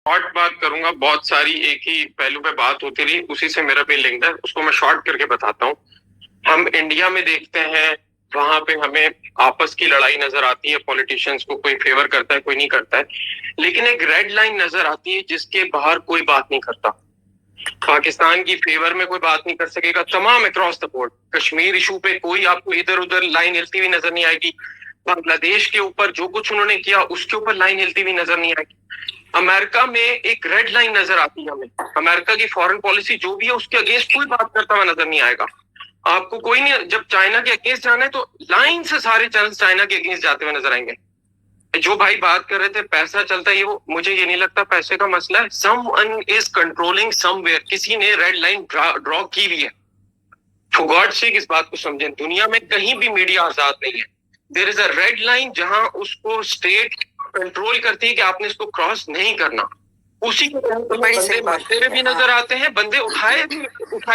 Short बात करूंगा, बहुत सारी एक ही पहलू पे बात होती रही, उसी से मेरा भी लिंक है, उसको मैं शॉर्ट करके बताता हूँ। हम इंडिया में देखते हैं, वहां पे हमें आपस की लड़ाई नजर आती है, पॉलिटिशियंस को कोई फेवर करता है, कोई नहीं करता है, लेकिन एक रेड लाइन नजर आती है जिसके बाहर कोई बात नहीं करता। पाकिस्तान की फेवर में कोई बात नहीं कर सकेगा, तमाम across the board. Kashmir issue पे कोई आपको इधर उधर लाइन हिलती हुई नजर नहीं आएगी। बांग्लादेश के ऊपर जो कुछ उन्होंने किया उसके ऊपर लाइन हिलती हुई नजर नहीं आएगी। अमेरिका में एक रेड लाइन नजर आती है हमें, अमेरिका की फॉरेन पॉलिसी जो भी है उसके अगेंस्ट कोई बात करता हुआ नजर नहीं आएगा आपको। कोई नहीं, जब चाइना के अगेंस्ट जाना है तो लाइन से सारे चैनल चाइना के अगेंस्ट जाते हुए नजर आएंगे। जो भाई बात कर रहे थे पैसा चलता है, ये वो, मुझे ये नहीं लगता पैसे का मसला है। समवन इज कंट्रोलिंग समवेयर, किसी ने रेड लाइन ड्रॉ की हुई है। फॉर गॉड सेक इस बात को समझें, दुनिया में कहीं भी मीडिया आजाद नहीं है। There is a red line जहां उसको स्टेट कंट्रोल करती है कि आपने इसको क्रॉस नहीं करना। उसी के तहत बंदे मरते हुए भी नजर आते हैं, बंदे उठाए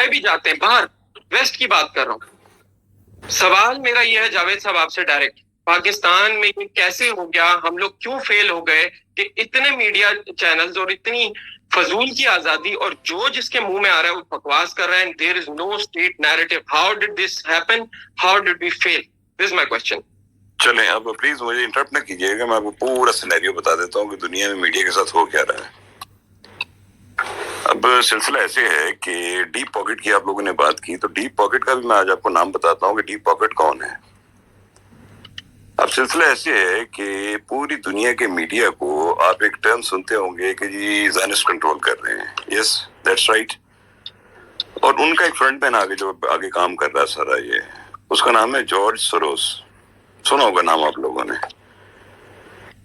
भी जाते हैं बाहर। वेस्ट की बात कर रहा हूँ। सवाल मेरा ये है जावेद साहब आपसे डायरेक्ट, पाकिस्तान में ये कैसे हो गया, हम लोग क्यों फेल हो गए कि इतने मीडिया चैनल्स और इतनी फजूल की आजादी, और जो जिसके मुंह में आ रहा है वो बकवास कर रहा है। There is no state narrative. How did this happen, how did we fail? This is my question. चलें, अब प्लीज मुझे इंटरप्ट ना कीजिएगा, मैं आपको पूरा सिनेरियो बता देता हूँ कि दुनिया में मीडिया के साथ हो क्या रहा है। अब सिलसिला ऐसे है कि डीप पॉकेट की आप लोगों ने बात की, तो डीप पॉकेट का भी मैं आज आपको नाम बताता हूँ कि डीप पॉकेट कौन है। अब सिलसिला ऐसे है कि पूरी दुनिया के मीडिया को आप एक टर्म सुनते होंगे कि जी ज़ायनिस्ट कंट्रोल कर रहे हैं। Yes, that's right. और उनका एक फ्रंट मैन आगे जो आगे काम कर रहा है सारा, ये उसका नाम है जॉर्ज सोरोस। सुना होगा नाम आप लोगों ने।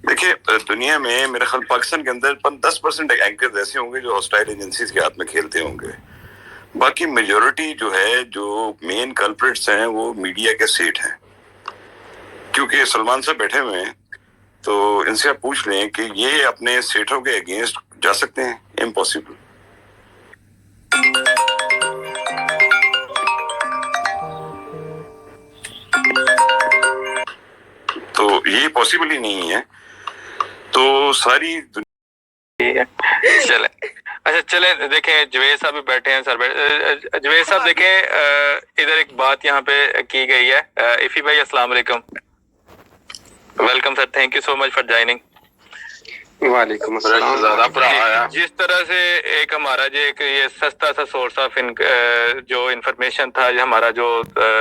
देखिए, दुनिया में मेरे ख्याल पाकिस्तान के अंदर 10% एंकर्स ऐसे होंगे जो हॉस्टाइल एजेंसीज के हाथ में खेलते होंगे। बाकी मेजोरिटी जो है, जो मेन कल्प्रिट्स हैं, वो मीडिया के सेठ हैं। क्योंकि सलमान साहब बैठे हुए हैं, तो इनसे आप पूछ लें कि ये अपने सेठों के अगेंस्ट जा सकते हैं? इम्पॉसिबल। तो ये पॉसिबल ही नहीं है। तो सारी चले, अच्छा चले, देखें जवेद साहब भी बैठे हैं सर। जवेद साहब देखें, इधर एक बात यहाँ पे की गई है। इफी भाई अस्सलाम वालेकुम, welcome sir, thank you so much for joining. वालेकुम अस्सलाम। जिस तरह से एक हमारा जो एक ये सस्ता सा सोर्स ऑफ जो इंफॉर्मेशन था, हमारा जो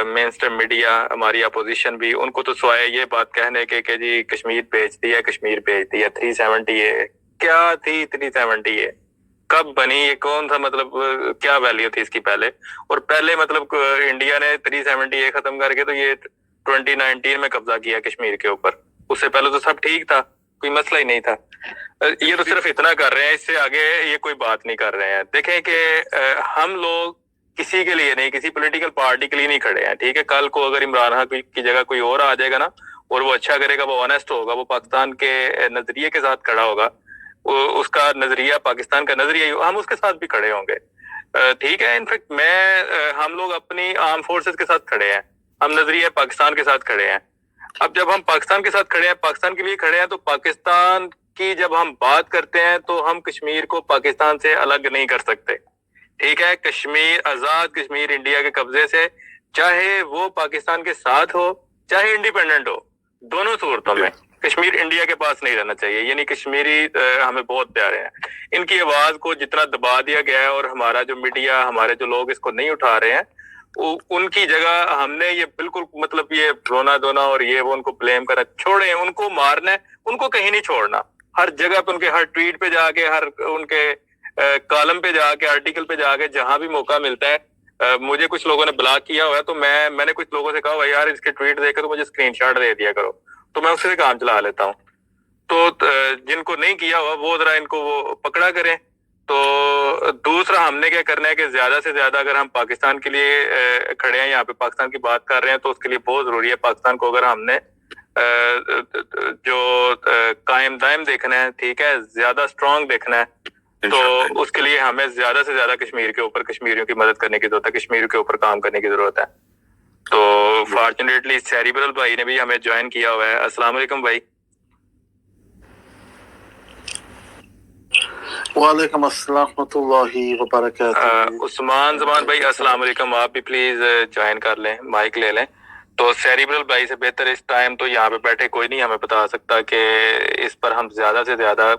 मेन स्ट्रीम मीडिया, हमारी अपोजिशन भी, उनको तो स्वाय ये बात कहने के जी कश्मीर बेच दिया, कश्मीर बेच दिया। 370 है, क्या थी 370 है, कब बनी, ये कौन था, मतलब क्या वैल्यू थी इसकी पहले? और पहले मतलब इंडिया ने 370 खत्म करके तो ये 2019 में कब्जा किया कश्मीर के ऊपर। उससे पहले तो सब ठीक था, कोई मसला ही नहीं था। ये तो सिर्फ इतना कर रहे हैं, इससे आगे ये कोई बात नहीं कर रहे हैं। देखें कि हम लोग किसी के लिए नहीं, किसी पॉलिटिकल पार्टी के लिए नहीं खड़े हैं, ठीक है। कल को अगर इमरान खान की जगह कोई और आ जाएगा ना, और वो अच्छा करेगा, वो ऑनेस्ट होगा, वो पाकिस्तान के नजरिए के साथ खड़ा होगा, उसका नजरिया पाकिस्तान का नजरिया, हम उसके साथ भी खड़े होंगे, ठीक है। इनफेक्ट हम लोग अपनी आर्म फोर्सेस के साथ खड़े हैं, हम नजरिया पाकिस्तान के साथ खड़े हैं। अब जब हम पाकिस्तान के साथ खड़े हैं, पाकिस्तान के लिए खड़े हैं, तो पाकिस्तान की जब हम बात करते हैं तो हम कश्मीर को पाकिस्तान से अलग नहीं कर सकते, ठीक है। कश्मीर, आजाद कश्मीर इंडिया के कब्जे से, चाहे वो पाकिस्तान के साथ हो चाहे इंडिपेंडेंट हो, दोनों सूरतों में कश्मीर इंडिया के पास नहीं रहना चाहिए। यानी कश्मीरी हमें बहुत प्यारे हैं, इनकी आवाज को जितना दबा दिया गया है, और हमारा जो मीडिया, हमारे जो लोग इसको नहीं उठा रहे हैं, उनकी जगह हमने ये बिल्कुल मतलब ये रोना धोना और ये वो उनको ब्लेम करा, छोड़े, उनको मारना है, उनको कहीं नहीं छोड़ना। हर जगह पे, उनके हर ट्वीट पे जाके, हर उनके कॉलम पे जाके, आर्टिकल पे जाके, जहां भी मौका मिलता है। मुझे कुछ लोगों ने ब्लॉक किया हुआ है, तो मैंने कुछ लोगों से कहा हुआ यार इसके ट्वीट देकर तो मुझे स्क्रीनशॉट दे दिया करो, तो मैं उससे काम चला लेता हूँ। तो जिनको नहीं किया हुआ वो जरा इनको वो पकड़ा करें। तो दूसरा हमने क्या करना है कि ज्यादा से ज्यादा अगर हम पाकिस्तान के लिए खड़े हैं, यहाँ पे पाकिस्तान की बात कर रहे हैं, तो उसके लिए बहुत जरूरी है पाकिस्तान को अगर हमने जो कायम दायम देखना है, ठीक है, ज्यादा स्ट्रांग देखना है, तो उसके लिए हमें ज्यादा से ज्यादा कश्मीर के ऊपर कश्मीरियों की मदद करने की जरूरत है, कश्मीरियों के ऊपर काम करने की जरूरत है। तो फॉर्चुनेटली सेरिब्रल भाई ने भी हमें ज्वाइन किया हुआ है। अस्सलाम वालेकुम भाई। वालेकुम अस्सलाम रहमतुल्लाहि व बरकातहू। उस्मान जमान भाई अस्सलाम वालेकुम, आप भी प्लीज ज्वाइन कर लें, माइक ले लें। तो सेरिब्रल भाई से बेहतर इस टाइम तो यहाँ पे बैठे कोई नहीं हमें बता सकता कि इस पर हम ज्यादा से ज्यादा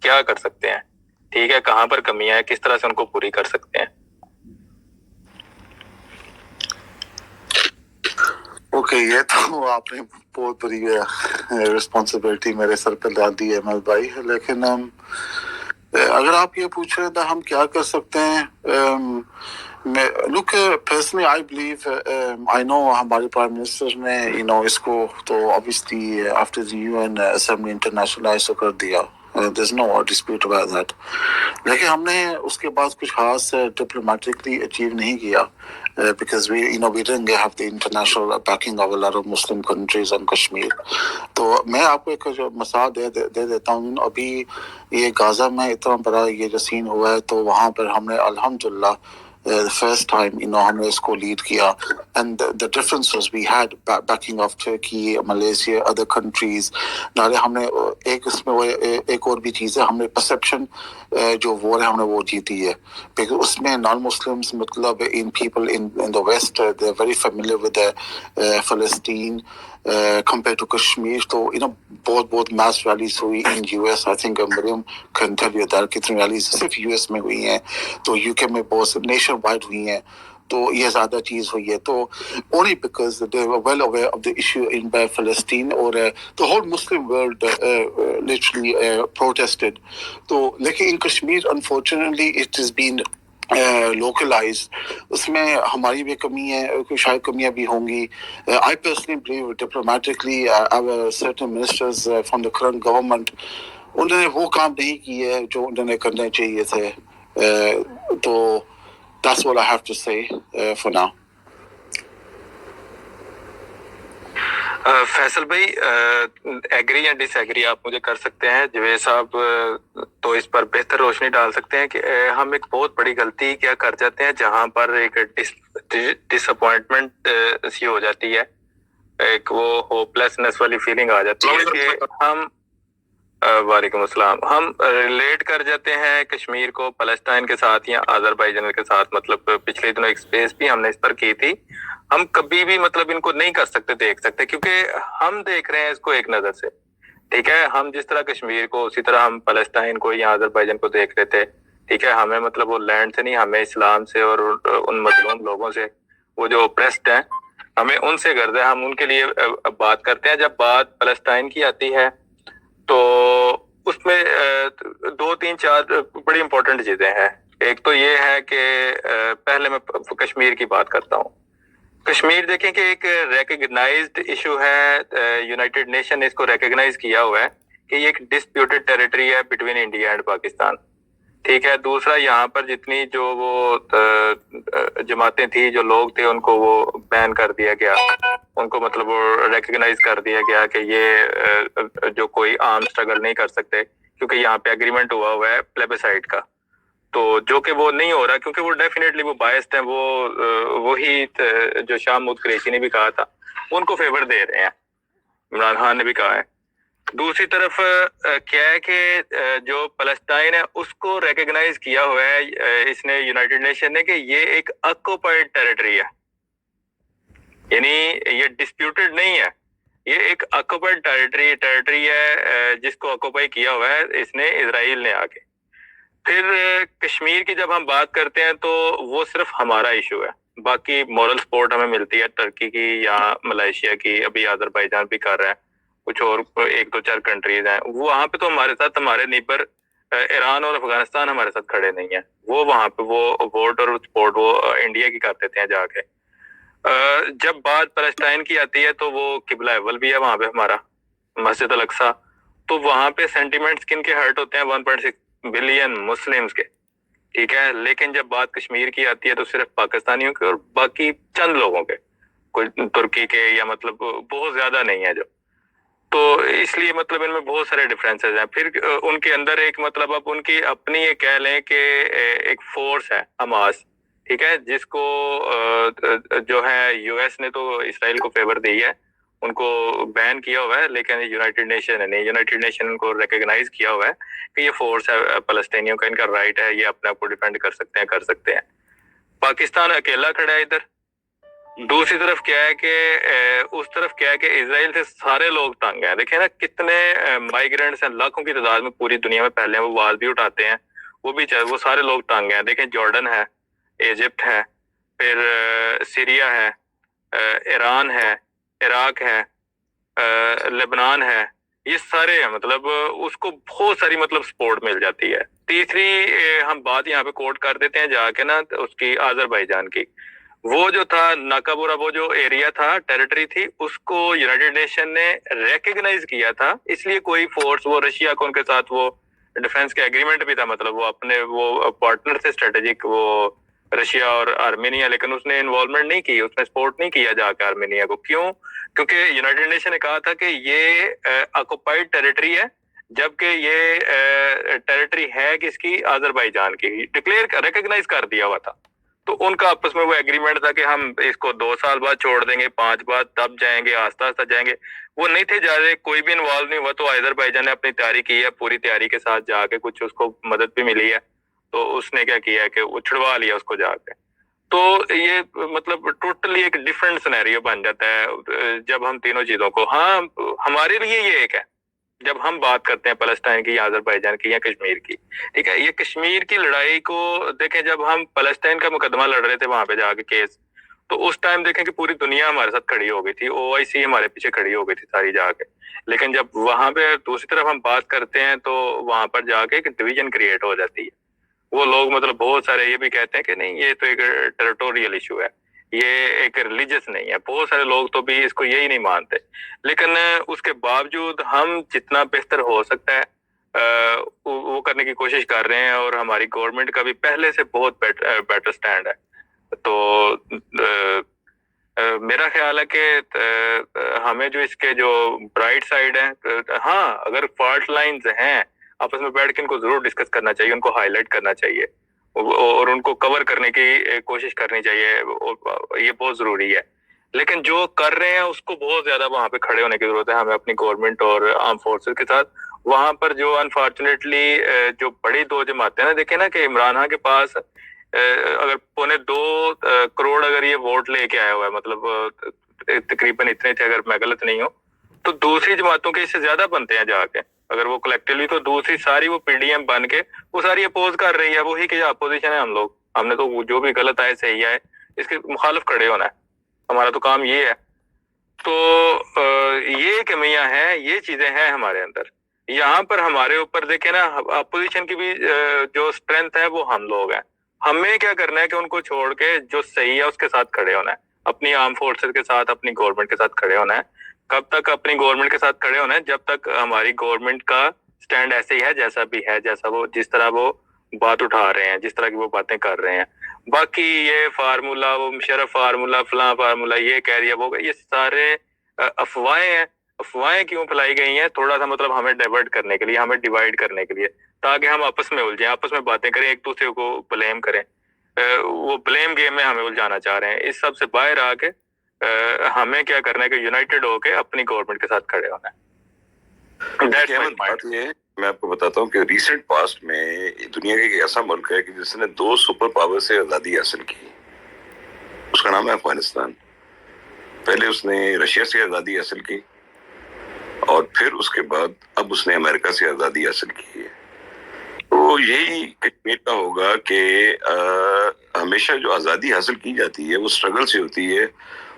क्या कर सकते हैं, ठीक है, कहाँ पर कमियां है, किस तरह से उनको पूरी कर सकते हैं। ओके, ये तो आपने बहुत बड़ी रिस्पॉन्सिबिलिटी मेरे सर पे डाल दी है अहमद भाई, लेकिन अगर आप ये पूछ रहे हैं तो हम क्या कर सकते हैं। Look personally I believe I know हमारे प्राइम मिनिस्टर ने इसको तो obviously after the UN assembly internationalise तो कर दिया, there is no dispute about that, लेकिन हमने उसके बाद कुछ खास डिप्लोमेटिकली अचीव नहीं किया, because we didn't have the international backing of a lot of Muslim countries on Kashmir. तो मैं आपको एक जो मिसाल दे देता हूँ। अभी ये गाजा में इतना बड़ा ये जो सीन हुआ है, तो वहाँ पर हमने अल्हम्दुलिल्लाह first time हमने इसको लीड किया, and the differences we had backing of Turkey, Malaysia, other countries. नाले हमने एक इसमें वो एक और भी चीज़ है, हमने perception जो वॉर है हमने वो जीती है, because उसमें non Muslims मतलब in people in the West they're very familiar with the Palestine compared to Kashmir. तो बहुत mass rallies हुई in US. I think Miriam can tell you that कितनी rallies सिर्फ US में हुई हैं, तो UK में बहुत नेशन वाइड हुई हैं, तो ये ज़्यादा चीज़ हुई है। तो only because they were well aware of the issue in Palestine, और the whole Muslim world literally protested. तो लेकिन in Kashmir unfortunately it has been localized. उसमें हमारी भी कमी है, शायद कमियां भी होंगी. I personally believe diplomatically our certain ministers from the current government उन्होंने वो काम नहीं किए जो उन्होंने करने चाहिए थे. तो that's what I have to say for now. Faisal भाई एग्री या डिसएग्री आप मुझे कर सकते हैं, जवेद साहब तो इस पर बेहतर रोशनी डाल सकते हैं कि हम एक बहुत बड़ी गलती क्या कर जाते हैं जहां पर एक डिसअपॉइंटमेंट सी हो जाती है, एक वो होपलेसनेस वाली फीलिंग आ जाती है कि हम वालेकुम अस्सलाम, हम रिलेट कर जाते हैं कश्मीर को पैलेस्टाइन के साथ या अजरबैजान के साथ। मतलब पिछले दिनों एक स्पेस भी हमने इस पर की थी, हम कभी भी मतलब इनको नहीं कर सकते देख सकते, क्योंकि हम देख रहे हैं इसको एक नजर से, ठीक है। हम जिस तरह कश्मीर को उसी तरह हम पैलेस्टाइन को या अजरबैजान को देख रहे थे, ठीक है। हमें मतलब वो लैंड से नहीं, हमें इस्लाम से और उन मजलूम लोगों से, वो जो ओप्रेस्ड हैं, हमें उनसे गर्ज है, हम उनके लिए बात करते हैं। जब बात पैलेस्टाइन की आती है तो उसमें 2-3-4 बड़ी इंपॉर्टेंट चीजें हैं। एक तो ये है कि पहले मैं कश्मीर की बात करता हूँ। कश्मीर देखें कि एक रिकग्नाइज्ड इशू है, यूनाइटेड नेशन ने इसको रिकग्नाइज किया हुआ है कि ये एक डिस्प्यूटेड टेरिटरी है बिटवीन इंडिया एंड पाकिस्तान, ठीक है। दूसरा, यहाँ पर जितनी जो वो जमातें थी, जो लोग थे, उनको वो बैन कर दिया गया, उनको मतलब वो रिकग्नाइज कर दिया गया कि ये जो कोई आर्म स्ट्रगल नहीं कर सकते, क्योंकि यहाँ पे एग्रीमेंट हुआ है प्लेबिसाइड का, तो जो कि वो नहीं हो रहा, क्योंकि वो डेफिनेटली वो बायस्ड है, वो वही जो शाह महमूद कुरैशी ने भी कहा था, उनको फेवर दे रहे हैं, इमरान खान ने भी कहा है। दूसरी तरफ क्या है कि जो पैलेस्टाइन है उसको रिकग्नाइज किया हुआ है इसने यूनाइटेड नेशन ने कि ये एक ऑक्युपाइड टेरिटरी है, यानी ये डिस्प्यूटेड नहीं है, ये एक ऑक्युपाइड टेरिटरी है जिसको ऑक्युपाई किया हुआ है इसने इजराइल ने आके। फिर कश्मीर की जब हम बात करते हैं तो वो सिर्फ हमारा इशू है, बाकी मॉरल सपोर्ट हमें मिलती है टर्की की या मलेशिया की, अभी अजरबैजान भी कर रहा है, कुछ और 1-2-4 कंट्रीज हैं, वो वहाँ पे तो हमारे साथ, हमारे नेबर ईरान और अफगानिस्तान हमारे साथ खड़े नहीं है, वो वहाँ पे वो वोट और सपोर्ट वो इंडिया की कर देते हैं जाके। जब बात पैलेस्टाइन की आती है तो वो किबला अव्वल भी है वहाँ पे हमारा, मस्जिद अल अक्सा, तो वहाँ पे सेंटिमेंट्स किन के हर्ट होते हैं, 1.6 बिलियन मुस्लिम्स के, ठीक है। लेकिन जब बात कश्मीर की आती है तो सिर्फ पाकिस्तानियों के और बाकी चंद लोगों के, कोई तुर्की के या मतलब बहुत ज्यादा नहीं है जो, तो इसलिए मतलब इनमें बहुत सारे डिफरेंसेस हैं। फिर उनके अंदर एक मतलब अब उनकी अपनी ये कह लें कि एक फोर्स है हमास, ठीक है, जिसको जो है यूएस ने तो इसराइल को फेवर दी है, ان کو بین کیا ہوا ہے، لیکن یونائٹڈ نیشن نے ان کو ریکگنائز کیا ہوا ہے کہ یہ فورس ہے فلسطینیوں کا، ان کا رائٹ ہے، یہ اپنے آپ کو ڈیفینڈ کر سکتے ہیں. پاکستان اکیلا کھڑا ہے ادھر. دوسری طرف کیا ہے کہ اس طرف کیا ہے کہ اسرائیل سے سارے لوگ تنگ ہیں. دیکھیں نا کتنے مائیگرینٹس ہیں، لاکھوں کی تعداد میں پوری دنیا میں پھیلے ہیں، وہ آواز بھی اٹھاتے ہیں، وہ سارے لوگ تنگ ہیں. دیکھیں جارڈن ہے، ایجپٹ ہے، پھر سیریا ہے، ایران ہے، عراق ہے، لبنان ہے، یہ سارے ہیں. مطلب اس کو بہت ساری مطلب سپورٹ مل جاتی ہے. تیسری ہم بات یہاں پہ کوٹ کر دیتے ہیں جا کے نا اس کی آذربائیجان کی. وہ جو تھا ناکابورا، وہ جو ایریا تھا، ٹیریٹری تھی، اس کو یونائٹڈ نیشن نے ریکگنائز کیا تھا. اس لیے کوئی فورس، وہ رشیا کو ان کے ساتھ وہ ڈیفنس کے ایگریمنٹ بھی تھا، مطلب وہ اپنے وہ پارٹنر تھے اسٹریٹجک، وہ رشیا اور آرمینیا، لیکن اس نے انوالومنٹ نہیں کی، اس نے سپورٹ نہیں کیا جا کے آرمینیا کو. کیوں؟ کیونکہ یونائٹڈ نیشن نے کہا تھا کہ یہ آکوپائڈ ٹیریٹری ہے، جبکہ یہ ٹیریٹری ہے کس کی؟ آذربائیجان کی. ڈکلیئر ریکگنائز کر دیا ہوا تھا. تو ان کا آپس میں وہ ایگریمنٹ تھا کہ ہم اس کو 2 سال بعد چھوڑ دیں گے، 5 بعد، تب جائیں گے، آہستہ آہستہ جائیں گے. وہ نہیں تھے جا رہے، کوئی بھی انوالو نہیں ہوا. تو آذربائیجان نے اپنی تیاری کی ہے، پوری تیاری کے ساتھ جا کے، کچھ اس کو مدد بھی ملی ہے، تو اس نے کیا کیا ہے کہ وہ چھڑوا لیا اس کو جا کے. تو یہ مطلب ٹوٹلی ایک ڈفرینٹ سینیریو بن جاتا ہے جب ہم تینوں چیزوں کو، ہاں ہمارے لیے یہ ایک ہے جب ہم بات کرتے ہیں فلسطین کی یا آذربائیجان کی یا کشمیر کی. ٹھیک ہے، یہ کشمیر کی لڑائی کو دیکھیں، جب ہم فلسطین کا مقدمہ لڑ رہے تھے وہاں پہ جا کے کیس، تو اس ٹائم دیکھیں کہ پوری دنیا ہمارے ساتھ کھڑی ہو گئی تھی، OIC ہمارے پیچھے کھڑی ہو گئی تھی ساری جا کے. لیکن جب وہاں پہ دوسری طرف ہم بات کرتے ہیں تو وہاں پر جا کے ایک ڈویژن کریٹ ہو جاتی ہے. وہ لوگ مطلب بہت سارے یہ بھی کہتے ہیں کہ نہیں، یہ تو ایک ٹیریٹوریل ایشو ہے، یہ ایک ریلیجس نہیں ہے. بہت سارے لوگ تو بھی اس کو یہی نہیں مانتے. لیکن اس کے باوجود ہم جتنا بہتر ہو سکتا ہے وہ کرنے کی کوشش کر رہے ہیں، اور ہماری گورنمنٹ کا بھی پہلے سے بہت بیٹر سٹینڈ ہے. تو میرا خیال ہے کہ ہمیں جو اس کے جو برائٹ سائڈ ہیں، ہاں اگر فالٹ لائنز ہیں، آپس میں بیٹھ کے ان کو ضرور ڈسکس کرنا چاہیے، ان کو ہائی لائٹ کرنا چاہیے، اور ان کو کور کرنے کی کوشش کرنی چاہیے. یہ بہت ضروری ہے. لیکن جو کر رہے ہیں اس کو بہت زیادہ وہاں پہ کھڑے ہونے کی ضرورت ہے ہمیں، اپنی گورنمنٹ اور آرم فورسز کے ساتھ. وہاں پر جو انفارچونیٹلی جو بڑی 2 جماعتیں نا، دیکھیں نا کہ عمران خان کے پاس اگر 2.25 کروڑ اگر یہ ووٹ لے کے آیا ہوا ہے، مطلب تقریباً اتنے تھے اگر میں غلط نہیں ہوں، تو دوسری جماعتوں کے اس سے زیادہ بنتے ہیں جا کے اگر وہ کلیکٹیولی. تو دوسری ساری وہ PDM بن کے وہ ساری اپوز کر رہی ہے. وہی کہ اپوزیشن ہے ہم لوگ، ہم نے تو جو بھی غلط آئے صحیح آئے اس کے مخالف کھڑے ہونا ہے، ہمارا تو کام یہ ہے. تو یہ کمیاں ہیں، یہ چیزیں ہیں ہمارے اندر. یہاں پر ہمارے اوپر دیکھیں نا، اپوزیشن کی بھی جو اسٹرینتھ ہے وہ ہم لوگ ہیں. ہمیں کیا کرنا ہے کہ ان کو چھوڑ کے جو صحیح ہے اس کے ساتھ کھڑے ہونا ہے، اپنی آرم فورسز کے ساتھ، اپنی گورنمنٹ کے ساتھ کھڑے ہونا ہے. کب تک اپنی گورنمنٹ کے ساتھ کھڑے ہونا ہے؟ جب تک ہماری گورنمنٹ کا سٹینڈ ایسے ہی ہے جیسا بھی ہے، جیسا وہ جس طرح وہ بات اٹھا رہے ہیں، جس طرح کی وہ باتیں کر رہے ہیں. باقی یہ فارمولا، وہ مشرف فارمولا، فلاں فارمولا، یہ کہہ دیا وہ، یہ سارے افواہیں ہیں. افواہیں کیوں پھیلائی گئی ہیں؟ تھوڑا سا مطلب ہمیں ڈائیورٹ کرنے کے لیے، ہمیں ڈیوائیڈ کرنے کے لیے، تاکہ ہم آپس میں الجھیں، آپس میں باتیں کریں، ایک دوسرے کو بلیم کریں. وہ بلیم گیم میں ہمیں الجھانا چاہ رہے ہیں. اس سب سے باہر آ کے ہمیں کیا کرنا ہے کہ یونائٹڈ ہو کے اپنی گورنمنٹ کے ساتھ کھڑے ہونا ہے. بات یہ ہے، میں آپ کو بتاتا ہوں کہ ریسنٹ پاسٹ میں دنیا کا ایک ایسا ملک ہے کہ جس نے 2 سپر پاور سے آزادی حاصل کی، اس کا نام ہے افغانستان. پہلے اس نے رشیا سے آزادی حاصل کی، اور پھر اس کے بعد اب اس نے امریکہ سے آزادی حاصل کی ہے. تو یہی کشمیر کا ہوگا کہ ہمیشہ جو آزادی حاصل کی جاتی ہے وہ اسٹرگل سے ہوتی ہے،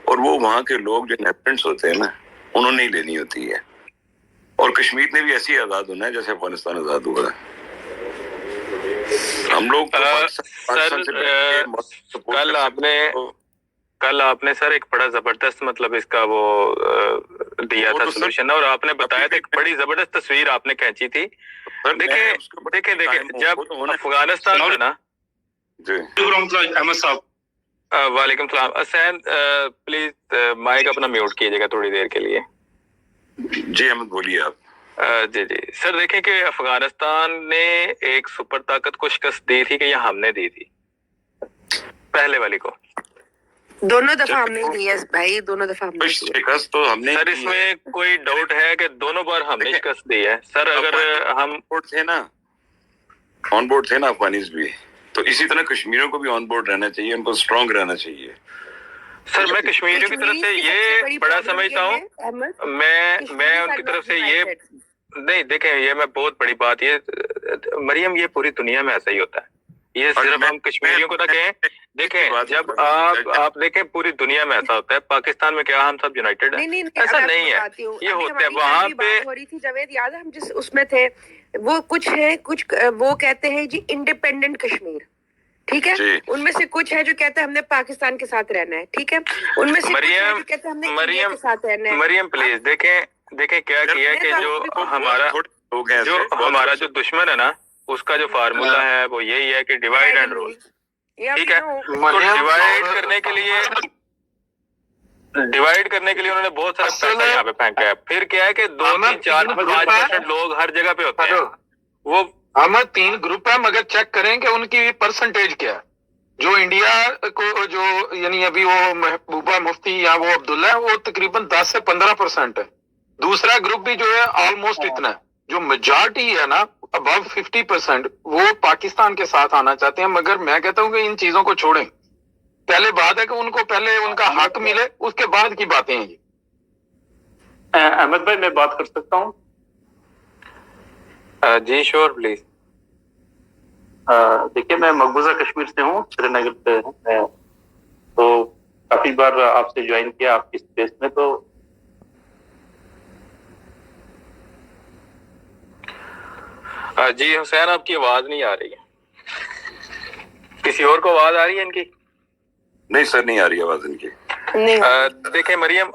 اور وہ وہاں کے لوگ جو نیپٹنٹس ہوتے ہیں نا، انہوں نے ہی لینی ہوتی ہے. اور کشمیر نے بھی ایسی آزاد ہونا ہے جیسے افغانستان آزاد ہوا ہے. ہم لوگ کل آپ نے سر ایک بڑا زبردست مطلب اس کا وہ دیا تھا سولوشن، اور آپ نے بتایا تھا، ایک بڑی زبردست تصویر آپ نے کھینچی تھی. دیکھیں جب افغانستان میں نا، احمد صاحب، وعلیکم السلام. حسین پلیز مائک اپنا میوٹ کیجیے گا تھوڑی دیر کے لیے. جی احمد بولیے آپ. جی سر، دیکھیں کہ افغانستان نے ایک سپر طاقت کو شکست دی تھی کہ یہ ہم نے دی تھی، پہلے والی کو. दोनों दफा हमने दी है भाई, दोनों दफा हमने दी है। शिकस्त तो हमने सर इसमें कोई डाउट है कि दोनों बार हमने शिकस्त दी है सर। अगर हम थे ना, ऑन बोर्ड थे ना अफगानीज भी, तो इसी तरह कश्मीरियों को भी ऑन बोर्ड रहना चाहिए, उनको स्ट्रांग रहना चाहिए। सर मैं कश्मीरियों की तरफ से ये बड़ा समझता हूँ, मैं उनकी तरफ से ये नहीं, देखें ये मैं बहुत बड़ी बात, ये मरियम ये पूरी दुनिया में ऐसा ही होता है, ये सिर्फ हम कश्मीरियों को ना कहें। देखें जब आप देखें पूरी दुनिया में ऐसा होता है, पाकिस्तान में क्या हम सब यूनाइटेड हैं? ऐसा नहीं है, ये होता है वहाँ पे। हो रही थी जावेद, याद है हम जिस उसमें थे, वो कुछ है, कुछ वो कहते हैं जी इंडिपेंडेंट कश्मीर, ठीक है, उनमें से कुछ है जो कहते हैं हमने पाकिस्तान के साथ रहना है, ठीक है, उनमें से कुछ है जो कहते हैं हमने इंडिया के साथ रहना है। मरियम प्लीज देखें क्या किया कि जो हमारा जो दुश्मन है ना, उसका जो फार्मूला है वो यही है कि डिवाइड एंड रूल, ठीक है। तो डिवाइड करने के लिए उन्होंने बहुत सारा पैसा यहाँ पे फेंका है। फिर क्या है कि 2-3-4-5% लोग हर जगह पे होते हैं। वो हमें 3 ग्रुप है, मगर चेक करें कि उनकी परसेंटेज क्या है। जो इंडिया को जो यानी अभी वो महबूबा मुफ्ती या वो अब्दुल्ला है, वो तकरीबन 10 से 15% है। दूसरा ग्रुप भी जो है ऑलमोस्ट इतना है। जो मेजॉरिटी है ना अबव 50%, वो पाकिस्तान के साथ आना चाहते हैं। मगर मैं कहता हूँ कि इन चीजों को छोड़ें, पहले बात है कि उनको पहले उनका हक मिले, उसके बाद की बातें हैं ये। अहमद भाई मैं बात कर सकता हूँ? जी श्योर प्लीज। देखिए मैं मकबूजा कश्मीर से हूँ, श्रीनगर से मैं तो काफी बार आपसे ज्वाइन किया आपकी स्पेस में। तो जी हुसैन आपकी आवाज नहीं आ रही है, किसी और को आवाज आ रही है इनकी? नहीं सर नहीं आ रही आवाज इनकी। देखें मरियम,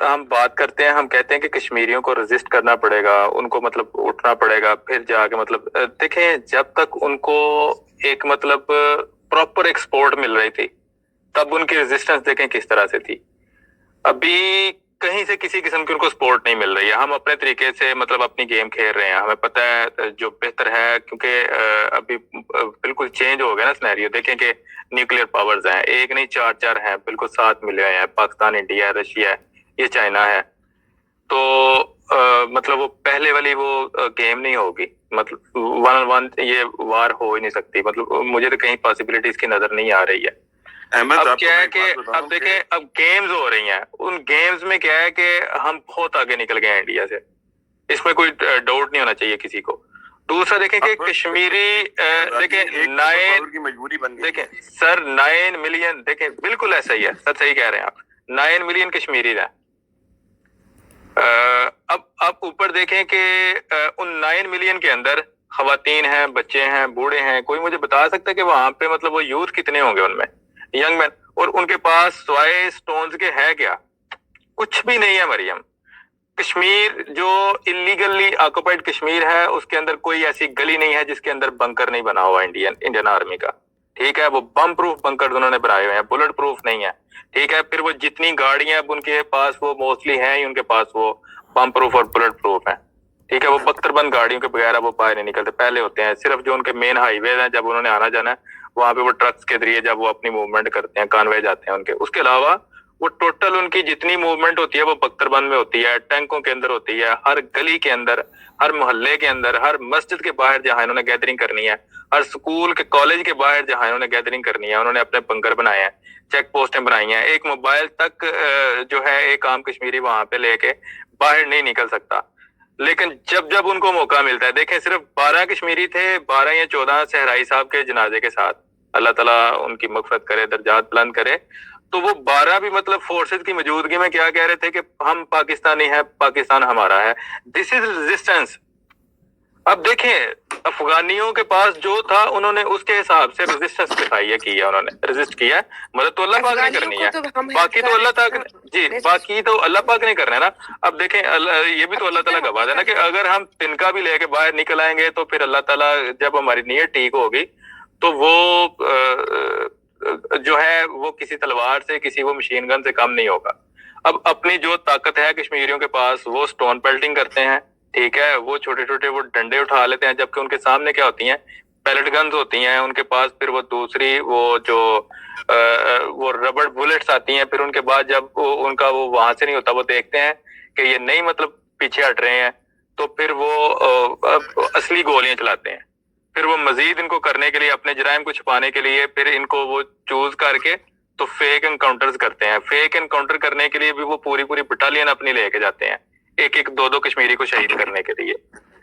हम बात करते हैं, हम कहते हैं कि कश्मीरियों को रेजिस्ट करना पड़ेगा, उनको मतलब उठना पड़ेगा, फिर जाके मतलब देखें जब तक उनको एक मतलब प्रॉपर एक्सपोर्ट मिल रही थी तब उनकी रेजिस्टेंस देखें किस तरह से थी। अभी कहीं से किसी किस्म की उनको सपोर्ट नहीं मिल रही है। हम अपने तरीके से मतलब अपनी गेम खेल रहे हैं, हमें पता है जो बेहतर है, क्योंकि अभी बिल्कुल चेंज हो गया ना सिनेरियो। देखें कि न्यूक्लियर पावर्स हैं, एक नहीं 4 हैं, बिल्कुल साथ मिले हुए हैं, पाकिस्तान, इंडिया, रशिया है, ये चाइना है। तो मतलब वो पहले वाली वो गेम नहीं होगी, मतलब 1-on-1 ये वार हो ही नहीं सकती। मतलब मुझे तो कहीं पॉसिबिलिटीज की नजर नहीं आ रही है। अब क्या है कि अब देखें अब गेम्स हो रही हैं, उन गेम्स में क्या है कि हम बहुत आगे निकल गए हैं इंडिया से, इसमें कोई डाउट नहीं होना चाहिए किसी को। दूसरा देखें कि कश्मीरी देखें 9 की मजबूरी बन गई। देखें सर 9 मिलियन, देखें बिल्कुल ऐसा ही है सर, सही कह रहे हैं आप, 9 मिलियन कश्मीरी है। अब ऊपर देखें कि उन 9 मिलियन के अंदर खवातीन हैं, बच्चे हैं, बूढ़े हैं। कोई मुझे बता सकता है कि वहां पे मतलब वो यूथ कितने होंगे उनमें, यंग मैन, और उनके पास सवाए स्टोन्स के है क्या? कुछ भी नहीं है मरियम। कश्मीर जो इलीगली ऑक्युपाइड कश्मीर है, उसके अंदर कोई ऐसी गली नहीं है जिसके अंदर बंकर नहीं बना हुआ इंडियन आर्मी का, ठीक है। वो बम प्रूफ बंकर उन्होंने बनाए हुए हैं, बुलेट प्रूफ नहीं है, ठीक है। फिर वो जितनी गाड़ियां उनके पास वो मोस्टली हैं ही उनके पास वो बम प्रूफ और बुलेट प्रूफ है, ठीक है। वो बख्तरबंद गाड़ियों के बगैर वो बाहर नहीं निकलते, पहले होते हैं सिर्फ जो उनके मेन हाईवे हैं, जब उन्होंने आना जाना है वहां पे वो ट्रक्स के जरिए जब वो अपनी मूवमेंट करते हैं, कानवे जाते हैं उनके। उसके अलावा वो टोटल उनकी जितनी मूवमेंट होती है वो बख्तरबंद में होती है, टैंकों के अंदर होती है, हर गली के अंदर, हर मोहल्ले के अंदर, हर मस्जिद के बाहर जहां इन्होंने गैदरिंग करनी है, हर स्कूल के कॉलेज के बाहर जहां इन्होंने गैदरिंग करनी है, उन्होंने अपने बंकर बनाए हैं, चेक पोस्टें बनाई हैं। एक मोबाइल तक जो है एक आम कश्मीरी वहां पे लेके बाहर नहीं निकल सकता। लेकिन जब जब उनको मौका मिलता है, देखें सिर्फ 12 कश्मीरी थे, 12 या 14 सहराई साहब के जनाजे के साथ, अल्लाह ताला उनकी मगफरत करे, दर्जात बुलंद करे। तो वो 12 भी मतलब फोर्सेस की मौजूदगी में क्या कह रहे थे कि हम पाकिस्तानी हैं, पाकिस्तान हमारा है। This is resistance. अब देखें अफगानियों के पास जो था उन्होंने उसके हिसाब से रेजिस्टेंस दिखाई है, किया, उन्होंने रेजिस्ट किया। मदद तो अल्लाह पाक ने करनी है, बाकी तो अल्लाह पाक जी, बाकी तो अल्लाह पाक ने करना है ना। अब देखें ये भी तो अल्लाह ताला का बात है ना कि अगर हम तिनका भी लेके बाहर निकल आएंगे तो फिर अल्लाह ताला जब हमारी नीयत ठीक होगी तो वो जो है वो किसी तलवार से, किसी वो मशीन गन से कम नहीं होगा। अब अपनी जो ताकत है कश्मीरियों के पास, वो स्टोन पेल्टिंग करते हैं, ठीक है, वो छोटे छोटे वो डंडे उठा लेते हैं, जबकि उनके सामने क्या होती हैं پیلٹ گنز ہوتی ہیں ان کے پاس، پھر وہ دوسری وہ جو وہ ربڑ بلٹس آتی ہیں، پھر ان کے بعد جب ان کا وہ وہاں سے نہیں ہوتا، وہ دیکھتے ہیں کہ یہ نہیں مطلب پیچھے ہٹ رہے ہیں، تو پھر وہ اصلی گولیاں چلاتے ہیں. پھر وہ مزید ان کو کرنے کے لیے، اپنے جرائم کو چھپانے کے لیے، پھر ان کو وہ چوز کر کے تو فیک انکاؤنٹرز کرتے ہیں. فیک انکاؤنٹر کرنے کے لیے بھی وہ پوری بٹالین اپنی لے کے جاتے ہیں، ایک دو کشمیری کو شہید کرنے کے لیے.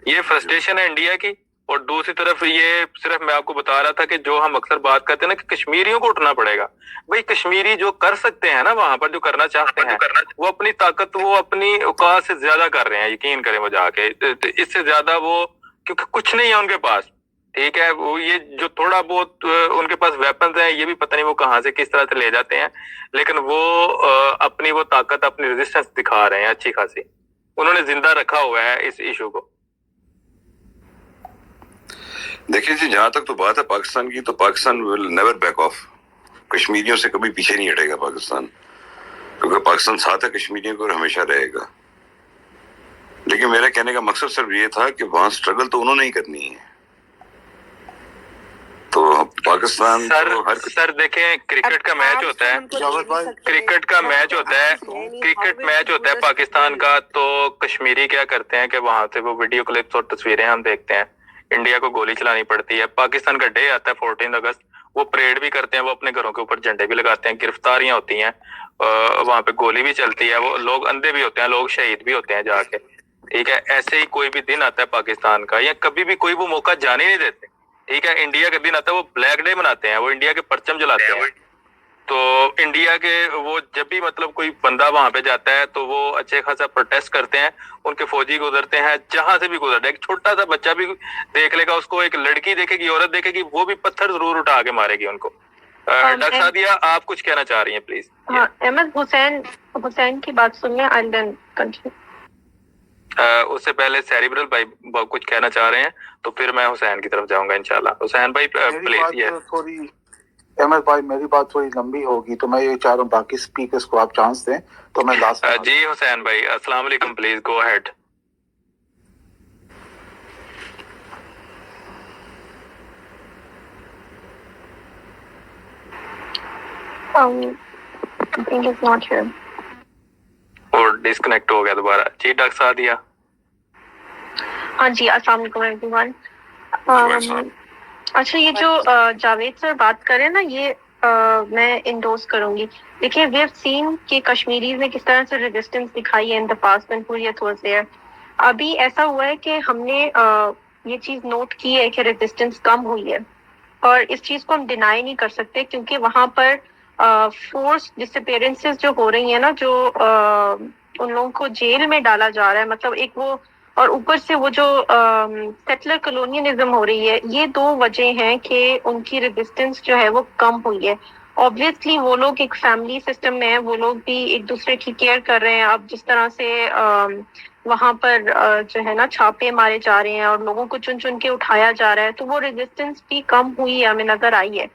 یہ فرسٹریشن ہے انڈیا کی. اور دوسری طرف یہ صرف میں آپ کو بتا رہا تھا کہ جو ہم اکثر بات کرتے ہیں نا کہ کشمیریوں کو اٹھنا پڑے گا، بھائی کشمیری جو کر سکتے ہیں نا وہاں پر، جو کرنا چاہتے ہیں، وہ اپنی طاقت وہ اپنی اوقات سے زیادہ کر رہے ہیں. یقین کریں وہ جا کے اس سے زیادہ وہ، کیونکہ کچھ نہیں ہے ان کے پاس. ٹھیک ہے، وہ یہ جو تھوڑا بہت ان کے پاس ویپنز ہیں، یہ بھی پتہ نہیں وہ کہاں سے کس طرح سے لے جاتے ہیں، لیکن وہ اپنی وہ طاقت، اپنی ریزسٹنس دکھا رہے ہیں اچھی خاصی. انہوں نے زندہ رکھا ہوا ہے اس ایشو کو. دیکھیے جی، جہاں تک تو بات ہے پاکستان کی، تو Pakistan will never back of. کشمیریوں سے کبھی پیچھے نہیں ہٹے گا پاکستان، کیونکہ پاکستان ساتھ ہے کشمیریوں کو اور ہمیشہ رہے گا. لیکن میرا کہنے کا مقصد صرف یہ تھا کہ وہاں سٹرگل تو انہوں نے ہی کرنی ہے. تو پاکستان سر دیکھیں، کرکٹ کا میچ ہوتا ہے، کرکٹ کا میچ ہوتا ہے، کرکٹ میچ ہوتا ہے پاکستان کا، تو کشمیری کیا کرتے ہیں کہ وہاں سے وہ ویڈیو کلپس اور تصویریں ہم دیکھتے ہیں، انڈیا کو گولی چلانی پڑتی ہے. پاکستان کا ڈے آتا ہے 14 اگست، وہ پریڈ بھی کرتے ہیں، وہ اپنے گھروں کے اوپر جھنڈے بھی لگاتے ہیں، گرفتاریاں ہوتی ہیں، وہاں پہ گولی بھی چلتی ہے، وہ لوگ اندھے بھی ہوتے ہیں، لوگ شہید بھی ہوتے ہیں جا کے. ٹھیک ہے، ایسے ہی کوئی بھی دن آتا ہے پاکستان کا، یا کبھی بھی کوئی وہ موقع جانے نہیں دیتے. ٹھیک ہے، انڈیا کا دن آتا ہے، وہ بلیک ڈے مناتے ہیں، وہ انڈیا کے پرچم جلاتے ہیں. تو انڈیا کے وہ جب بھی مطلب کوئی بندہ وہاں پہ جاتا ہے تو وہ اچھے خاصا پروٹیسٹ کرتے ہیں، ان کے فوجی گزرتے ہیں، جہاں سے بھی گزرتے ہیں. ایک چھوٹا سا بچہ بھی دیکھ لے گا اس کو، ایک لڑکی دیکھے گی، عورت دیکھے گی، وہ بھی پتھر ضرور اٹھا کے مارے گی ان کو. ڈاکٹر سعدیہ آپ کچھ کہنا چاہ رہی ہیں پلیز؟ ہاں، احمد حسین کی بات سن لیں، I'll then continue. اس سے پہلے سیریبرل بھائی کچھ کہنا چاہ رہے ہیں، تو پھر میں حسین کی طرف جاؤں گا انشاءاللہ. حسین بھائی پلیز. تھوڑی احمد بھائی، میری بات تھوڑی لمبی ہوگی، تو میں یہ چاہ رہا ہوں باقی اسپیکرز کو آپ چانس دیں، تو میں لاسٹ جی حسین بھائی السلام علیکم، please go head. I think it's not here. اور ڈسکنیکٹ ہو گیا دوبارہ. جی ڈاکٹر سعدیہ. ہاں جی، السلام علیکم ایوری ون. اچھا، یہ جو جاوید سر بات کریں نا، یہ میں انڈورس کروں گی. دیکھیے، وی ہیو سین کہ کشمیریز نے کس طرح سے ریزسٹنس دکھائی ہے in the past when Hurriyat was there. ابھی ایسا ہوا ہے کہ ہم نے یہ چیز نوٹ کی ہے کہ ریزسٹنس کم ہوئی ہے، اور اس چیز کو ہم ڈینائی نہیں کر سکتے، کیونکہ وہاں پر فورس ڈسپیرنسز جو ہو رہی ہیں نا، جو ان لوگوں کو جیل میں ڈالا جا رہا ہے، مطلب ایک وہ، اور اوپر سے وہ جو سیٹلر کلونیلزم ہو رہی ہے، یہ دو وجہ ہیں کہ ان کی ریزسٹنس جو ہے وہ کم ہوئی ہے. obviously وہ لوگ ایک فیملی سسٹم میں ہیں، وہ لوگ بھی ایک دوسرے کی کیئر کر رہے ہیں. اب جس طرح سے وہاں پر جو ہے نا چھاپے مارے جا رہے ہیں اور لوگوں کو چن چن کے اٹھایا جا رہا ہے، تو وہ ریزسٹنس بھی کم ہوئی ہے، ہمیں نظر آئی ہے.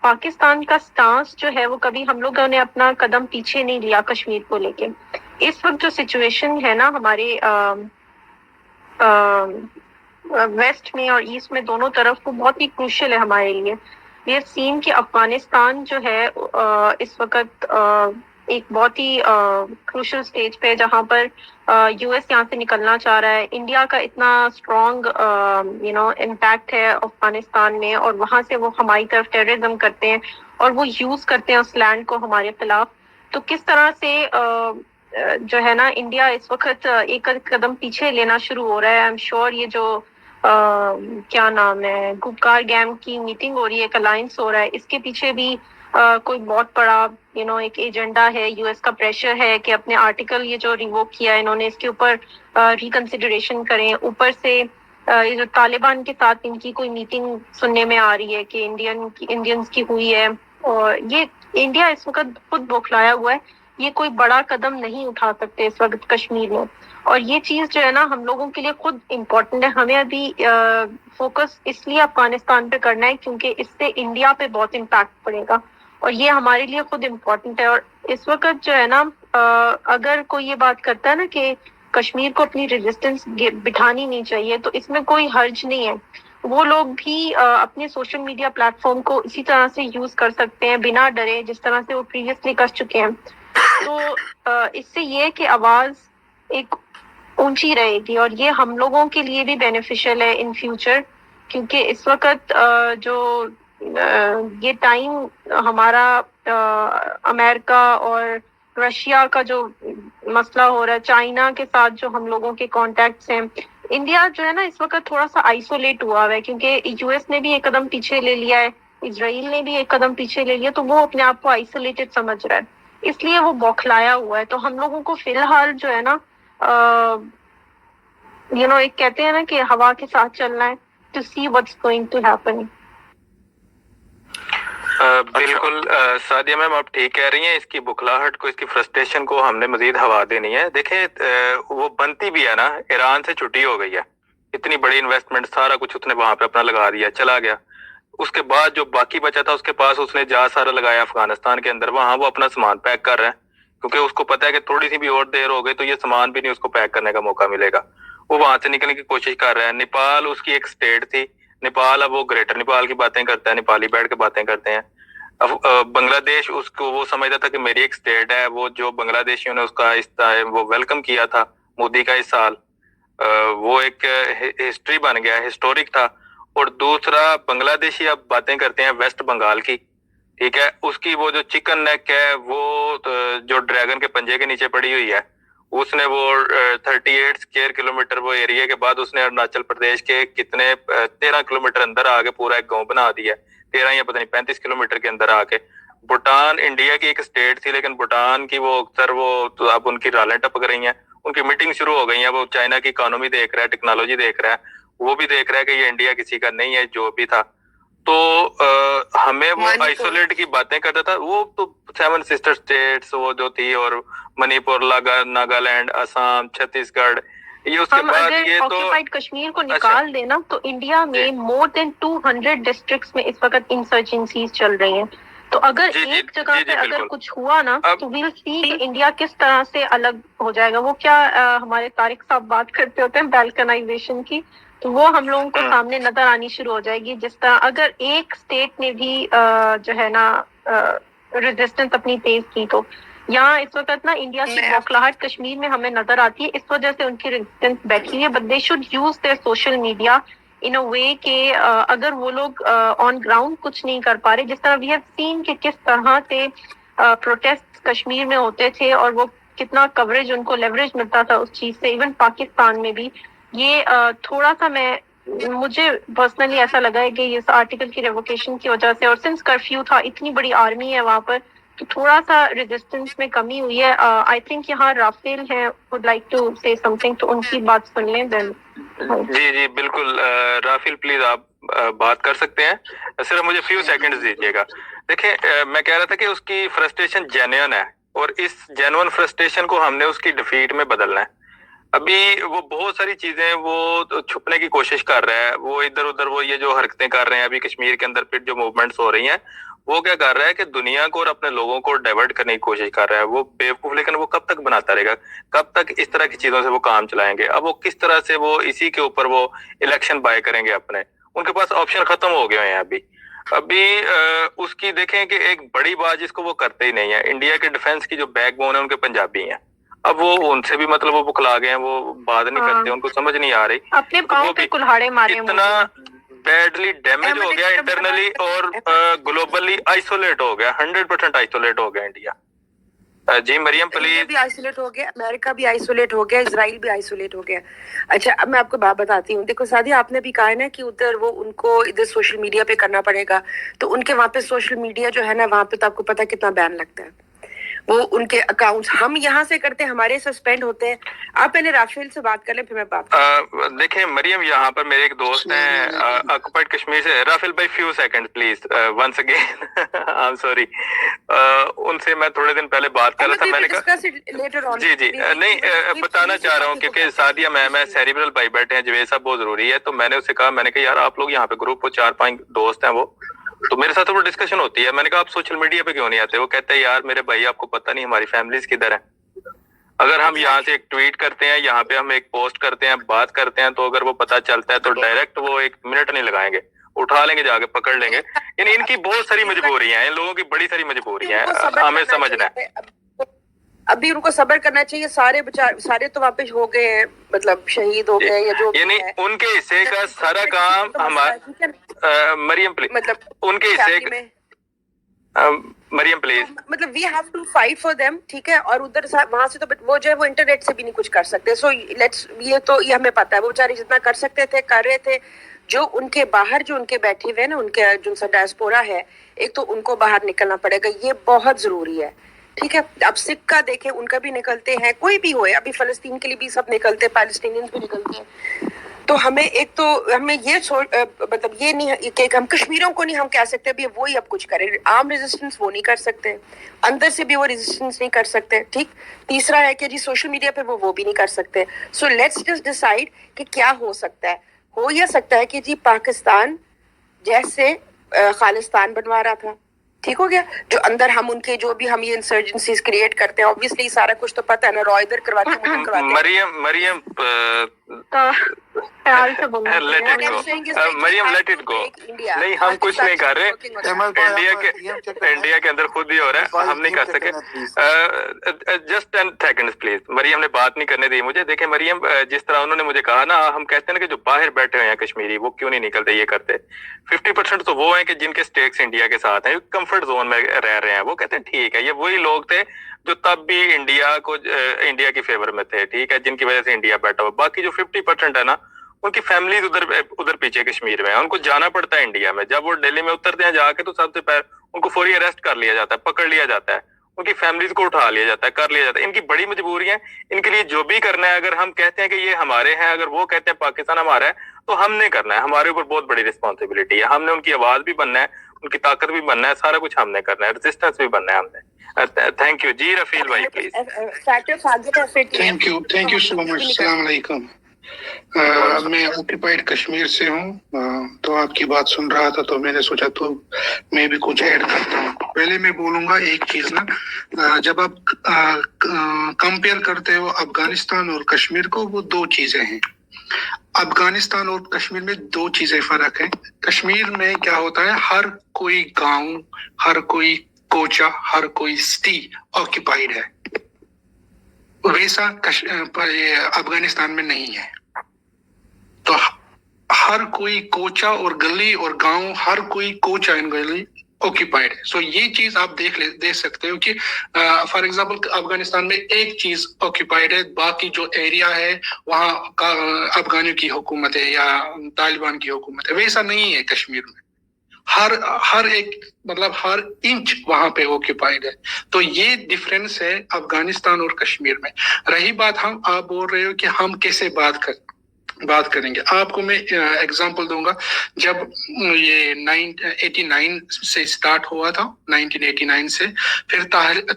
پاکستان کا سٹانس جو ہے وہ کبھی ہم لوگوں نے اپنا قدم پیچھے نہیں لیا کشمیر کو لے کے. اس وقت جو سچویشن ہے نا ہمارے ویسٹ میں اور ایسٹ میں دونوں طرف، وہ بہت ہی کروشل ہے ہمارے لیے. وی ہیو سین کہ افغانستان جو ہے اس وقت ایک بہت ہی کروشل سٹیج پہ، جہاں پر یو ایس یہاں سے نکلنا چاہ رہا ہے. انڈیا کا اتنا اسٹرانگ امپیکٹ ہے افغانستان میں، اور وہاں سے وہ ہماری طرف ٹیررزم کرتے ہیں اور وہ یوز کرتے ہیں اس لینڈ کو ہمارے خلاف. تو کس طرح سے جو ہے نا انڈیا اس وقت ایک قدم پیچھے لینا شروع ہو رہا ہے. آئی ایم شیور یہ جو کیا نام ہے، گپکار گیم کی میٹنگ ہو رہی ہے، ایک الائنس ہو رہا ہے، اس کے پیچھے بھی کوئی بہت بڑا ایک ایجنڈا ہے. یو ایس کا پریشر ہے کہ اپنے آرٹیکل یہ جو ریووک کیا ہے انہوں نے، اس کے اوپر ریکنسیڈریشن کریں. اوپر سے یہ جو طالبان کے ساتھ ان کی کوئی میٹنگ سننے میں آ رہی ہے کہ انڈینز کی ہوئی ہے، اور یہ انڈیا اس وقت خود بوکھلایا ہوا ہے. یہ کوئی بڑا قدم نہیں اٹھا سکتے اس وقت کشمیر میں، اور یہ چیز جو ہے نا ہم لوگوں کے لیے خود امپورٹنٹ ہے. ہمیں ابھی فوکس اس لیے افغانستان پہ کرنا ہے کیونکہ اس سے انڈیا پہ بہت امپیکٹ پڑے گا، اور یہ ہمارے لیے خود امپورٹنٹ ہے. اور اس وقت جو ہے نا اگر کوئی یہ بات کرتا ہے نا کہ کشمیر کو اپنی ریزسٹنس بٹھانی نہیں چاہیے، تو اس میں کوئی حرج نہیں ہے. وہ لوگ بھی اپنے سوشل میڈیا پلیٹ فارم کو اسی طرح سے یوز کر سکتے ہیں بنا ڈرے، جس طرح سے وہ پریویسلی کر چکے ہیں. تو اس سے یہ کہ آواز ایک اونچی رہے گی، اور یہ ہم لوگوں کے لیے بھی بینیفیشل ہے ان فیوچر، کیونکہ اس وقت جو یہ ٹائم ہمارا امریکہ اور رشیا کا جو مسئلہ ہو رہا ہے، چائنا کے ساتھ جو ہم لوگوں کے کانٹیکٹس ہیں، انڈیا جو ہے نا اس وقت تھوڑا سا آئسولیٹ ہوا ہے، کیونکہ یو ایس نے بھی ایک قدم پیچھے لے لیا ہے، اسرائیل نے بھی ایک قدم پیچھے لے لیا، تو وہ اپنے آپ کو آئسولیٹڈ سمجھ رہا ہے، اس لیے وہ بوکھلایا ہوا ہے. تو ہم لوگوں کو فی الحال جو ہے نا ایک کہتے ہیں نا کہ ہوا کے ساتھ چلنا ہے، to see what's going to happen. بالکل سعدیہ میم آپ ٹھیک کہہ رہی ہیں. اس کی بکھلاہٹ کو، اس کی فرسٹریشن کو ہم نے مزید ہوا دینی ہے. دیکھیں وہ بنتی بھی ہے نا، ایران سے چھٹی ہو گئی ہے، اتنی بڑی انویسٹمنٹ سارا کچھ اس نے وہاں پہ اپنا لگا دیا، چلا گیا. اس کے بعد جو باقی بچا تھا اس کے پاس اس نے جہاز سارا لگایا افغانستان کے اندر، وہاں وہ اپنا سامان پیک کر رہے ہیں، کیونکہ اس کو پتا ہے کہ تھوڑی سی بھی اور دیر ہو گئی تو یہ سامان بھی نہیں اس کو پیک کرنے کا موقع ملے گا. وہ وہاں سے نکلنے کی کوشش کر رہے ہیں. نیپال اس کی ایک اسٹیٹ تھی، نیپال اب وہ گریٹر نیپال کی باتیں کرتا ہے، نیپالی بیٹھ کے باتیں کرتے ہیں. بنگلہ دیش اس کو وہ سمجھتا تھا کہ میری ایک اسٹیٹ ہے، وہ جو بنگلہ دیشیوں نے اس کا وہ ویلکم کیا تھا مودی کا اس سال، وہ ایک ہسٹری بن گیا، ہسٹورک تھا. اور دوسرا بنگلہ دیشی اب باتیں کرتے ہیں ویسٹ بنگال کی، ٹھیک ہے، اس کی وہ جو چکن نیک ہے وہ جو ڈریگن کے پنجے کے نیچے پڑی ہوئی ہے، اس نے وہ 38 اسکوائر کلومیٹر وہ ایریا کے بعد اس نے اروناچل پردیش کے کتنے 13 کلومیٹر اندر آگے پورا ایک گاؤں بنا دیا ہے، 13 یا پتہ نہیں 35 کلومیٹر کے اندر آ کے. بھوٹان انڈیا کی ایک اسٹیٹ تھی، لیکن بھوٹان کی وہ اکثر وہ اب ان کی رالیں ٹپک رہی ہیں، ان کی میٹنگ شروع ہو گئی ہیں. وہ چائنا کی اکانومی دیکھ رہا ہے، ٹیکنالوجی دیکھ رہا ہے، وہ بھی دیکھ رہا ہے کہ یہ انڈیا کسی کا نہیں ہے جو بھی تھا. تو ہمیں وہ آئسولیٹ کی باتیں کرتا تھا. وہ تو 7 سسٹر اسٹیٹس وہ جو تھی، اور منی پور، ناگالینڈ، آسام، چھتیس گڑھ، یہ اس کے بعد اگر یہ تو آکوپائڈ کشمیر کو نکال دینا تو انڈیا میں مور دین 200 ڈسٹرکٹس میں اس وقت انسرجنسیز چل رہی ہیں. تو اگر ایک جگہ پہ اگر کچھ ہوا نا تو ویل سی کہ انڈیا کس طرح سے الگ ہو جائے گا. وہ کیا ہمارے طارق صاحب بات کرتے ہوتے ہیں بیلکنائزیشن کی، تو وہ ہم لوگوں کو سامنے نظر آنی شروع ہو جائے گی. جس طرح اگر ایک اسٹیٹ نے بھی جو ہے نا ریزسٹنس اپنی تیز کی، تو یہاں اس وقت نا انڈیا کی بوکھلاہٹ کشمیر میں ہمیں نظر آتی ہے، اس وجہ سے ان کی ریزسٹنس بیٹھی ہوئی ہے. But they should use their social media in a way کہ اگر وہ لوگ آن گراؤنڈ کچھ نہیں کر پا رہے، جس طرح وی ہیو سین کہ کس طرح سے پروٹیسٹ کشمیر میں ہوتے تھے اور وہ کتنا کوریج ان کو لیوریج ملتا تھا اس چیز سے. ایون پاکستان میں بھی یہ تھوڑا سا مجھے پرسنلی ایسا لگا ہے کہ اس آرٹیکل کی ریووکیشن کی وجہ سے، اور سنس کرفیو تھا، اتنی بڑی آرمی ہے وہاں پر، تو تھوڑا سا ریزسٹنس میں کمی ہوئی ہے. آئی تھنک یہاں رافیل ہے، وڈ لائک ٹو سے سم تھنگ، تو ان کی بات سن لیں دین. جی بالکل رافیل پلیز آپ بات کر سکتے ہیں، صرف مجھے فیو سیکنڈز دیجیے گا. دیکھیں میں کہہ رہا تھا کہ اس کی فرسٹریشن جینوئن ہے، اور اس جینوئن فرسٹریشن کو ہم نے اس کی ڈیفیٹ میں بدلنا ہے. ابھی وہ بہت ساری چیزیں وہ چھپنے کی کوشش کر رہا ہے، وہ ادھر ادھر وہ یہ جو حرکتیں کر رہے ہیں ابھی کشمیر کے اندر، پھر جو موومنٹس ہو رہی ہیں، وہ کیا کر رہا ہے کہ دنیا کو اور اپنے لوگوں کو ڈائیورٹ کرنے کی کوشش کر رہا ہے. وہ بیوقوف، لیکن وہ کب تک بناتا رہے گا، کب تک اس طرح کی چیزوں سے وہ کام چلائیں گے. اب وہ کس طرح سے وہ اسی کے اوپر وہ الیکشن بائی کریں گے اپنے، ان کے پاس آپشن ختم ہو گئے ہیں. ابھی اس کی دیکھیں کہ ایک بڑی بات جس کو وہ کرتے ہی نہیں ہے، انڈیا کے ڈیفنس کی جو بیک بون ہے ان کے پنجابی ہیں. اب وہ ان سے بھی مطلب وہ بکھلا گئے ہیں، وہ بات نہیں کرتے، ان کو سمجھ نہیں آ رہی. اپنے پاؤں پہ کلہاڑے مارے ہیں. اتنا بیڈلی ڈیمیج ہو گیا انٹرنلی اور گلوبلی آئسولیٹ ہو گیا، 100% آئسولیٹ ہو گیا انڈیا. جی مریم پلیز. بھی آئسولیٹ ہو گیا، امریکہ بھی آئسولیٹ ہو گیا، اسرائیل بھی آئسولیٹ ہو گیا. اچھا اب میں آپ کو بات بتاتی ہوں. دیکھو سعدیہ، آپ نے بھی کہا ہے نا کہ ادھر وہ ان کو ادھر سوشل میڈیا پہ کرنا پڑے گا، تو ان کے وہاں پہ سوشل میڈیا جو ہے نا وہاں پہ تو آپ کو پتا کتنا بین لگتا ہے. وہ ان کے اکاؤنٹس ہم یہاں سے کرتے ہیں، ہمارے سسپینڈ ہوتے ہیں. آپ پہلے رافیل سے بات کر لیں پھر میں بات دیکھیں مریم، یہاں پر میرے ایک دوست ہیں آکوپائڈ کشمیر سے. رافیل بھائی few second please, once again I am sorry. ان سے میں تھوڑے دن پہلے بات کر رہا تھا، میں نے کہا جی نہیں بتانا چاہ رہا ہوں کیونکہ سعدیہ میں سیریبرل بھائی بیٹھے ہیں، جوید صاحب بہت ضروری ہے. تو میں نے اس سے کہا، میں نے کہا یار آپ لوگ یہاں پہ گروپ 4-5 دوست ہیں، وہ تو میرے ساتھ وہ ڈسکشن ہوتی ہے. میں نے کہا آپ سوشل میڈیا پہ کیوں نہیں آتے؟ وہ کہتے ہیں یار میرے بھائی آپ کو پتہ نہیں ہماری فیملیز کدھر ہیں. اگر ہم یہاں سے ایک ٹویٹ کرتے ہیں, یہاں پہ ہم ایک پوسٹ کرتے ہیں, بات کرتے ہیں, تو اگر وہ پتہ چلتا ہے تو ڈائریکٹ وہ 1 منٹ نہیں لگائیں گے, اٹھا لیں گے, جا کے پکڑ لیں گے. یعنی ان کی بہت ساری مجبوریاں ہیں, ان لوگوں کی بڑی ساری مجبوریاں ہیں, ہمیں سمجھنا ہے. ابھی ان کو صبر کرنا چاہیے. سارے تو واپس ہو گئے ہیں, مطلب شہید ہو گئے یا جو, یعنی ان کے حصے کا سارا کام ہمارا. مریم پلیز, مطلب ان کے حصے مریم پلیز, مطلب we have to fight for them, ٹھیک ہے. اور ادھر وہاں سے تو وہ جو ہے وہ انٹرنیٹ سے بھی نہیں کچھ کر سکتے. سو لیٹس, یہ ہمیں پتا ہے وہ بیچارے جتنا کر سکتے تھے کر رہے تھے. جو ان کے باہر جو ان کے بیٹھے ہوئے نا, ان کے جو سا ڈائسپورا ہے, ایک تو ان کو باہر نکلنا پڑے گا, یہ بہت ضروری ہے, ٹھیک ہے. اب سکھ کا دیکھیں, ان کا بھی نکلتے ہیں, کوئی بھی ہوئے, ابھی فلسطین کے لیے بھی سب نکلتے, پیلسٹینینز بھی نکلتے ہیں. تو ہمیں یہ مطلب یہ نہیں کہ ہم کشمیروں کو نہیں ہم کہہ سکتے ابھی وہی اب کچھ کرے. عام ریزسٹنس وہ نہیں کر سکتے, اندر سے بھی وہ ریزسٹنس نہیں کر سکتے, ٹھیک. تیسرا ہے کہ جی سوشل میڈیا پہ وہ بھی نہیں کر سکتے. سو لیٹس جسٹ ڈیسائیڈ کہ کیا ہو سکتا ہے. ہو یہ سکتا ہے کہ جی پاکستان جیسے خالستان بنوا رہا تھا, ٹھیک ہو گیا, جو اندر ہم ان کے جو بھی ہم یہ انسرجنسیز کریٹ کرتے ہیں, obviously سارا کچھ تو پتہ ہے نا, ادھر کرواتے ہیں. مریم لیٹ اٹ گو. نہیں, ہم کچھ نہیں کر رہے, انڈیا کے اندر خود ہی ہو رہا ہے, ہم نہیں کر سکے. Just 10 seconds please. مریم نے بات نہیں کرنے دی مجھے. دیکھیں مریم, جس طرح انہوں نے مجھے کہا نا, ہم کہتے ہیں نا کہ جو باہر بیٹھے ہوئے ہیں کشمیری, وہ کیوں نہیں نکلتے, یہ کرتے. 50% تو وہ ہیں کہ جن کے سٹیکس انڈیا کے ساتھ ہیں, کمفرٹ زون میں رہ رہے ہیں, وہ کہتے ہیں ٹھیک ہے. یہ وہی لوگ تھے جو تب بھی انڈیا کی فیور میں تھے, ٹھیک ہے, جن کی وجہ سے انڈیا بیٹھا ہوا. باقی جو 50% ہے نا, ان کی فیملیز ادھر پیچھے کشمیر میں ہیں, ان کو جانا پڑتا ہے انڈیا میں. جب وہ دہلی میں اترتے ہیں جا کے, تو سب سے پہلے ان کو فوری اریسٹ کر لیا جاتا ہے, پکڑ لیا جاتا ہے, ان کی فیملیز کو اٹھا لیا جاتا ہے, کر لیا جاتا ہے. ان کی بڑی مجبوریاں ہیں, ان کے لیے جو بھی کرنا ہے. اگر ہم کہتے ہیں کہ یہ ہمارے ہیں, اگر وہ کہتے ہیں پاکستان ہمارا ہے, تو ہم نے کرنا ہے. ہمارے اوپر بہت بڑی رسپانسبلٹی ہے. ہم نے ان کی آواز بھی بننا ہے, ان کی طاقت بھی بننا ہے, سارا کچھ ہم نے کرنا ہے, ریزسٹنس بھی بننا ہے ہم نے. تھینک یو جی. رفیل بھائی پلیز. تھینک یو سو مچ. السلام علیکم. میں آکوپائڈ کشمیر سے ہوں, تو آپ کی بات سن رہا تھا تو میں نے سوچا تو میں بھی کچھ ایڈ کرتا ہوں. پہلے میں بولوں گا ایک چیز نا, جب آپ کمپیئر کرتے ہو افغانستان اور کشمیر کو, وہ 2 چیزیں ہیں. افغانستان اور کشمیر میں 2 چیزیں فرق ہیں. کشمیر میں کیا ہوتا ہے, ہر کوئی گاؤں, ہر کوئی کوچا, ہر کوئی سٹی آکوپائڈ ہے. ویسا افغانستان میں نہیں ہے. تو ہر کوئی کوچا اور گلی اور گاؤں, ہر کوئی کوچا ان گلی آکوپائڈ ہے. سو یہ چیز آپ دیکھ سکتے ہو کہ فار ایگزامپل افغانستان میں ایک چیز آکوپائڈ ہے, باقی جو ایریا ہے وہاں افغانیوں کی حکومت ہے یا طالبان کی حکومت ہے. ویسا نہیں ہے کشمیر میں. ہر ایک مطلب ہر انچ وہاں پہ آکوپائڈ ہے. تو یہ ڈفرینس ہے افغانستان اور کشمیر میں. رہی بات, آپ بول رہے ہو کہ ہم کیسے بات کریں گے. آپ کو میں ایگزامپل دوں گا. جب یہ 1989 سے سٹارٹ ہوا تھا, 1989 سے پھر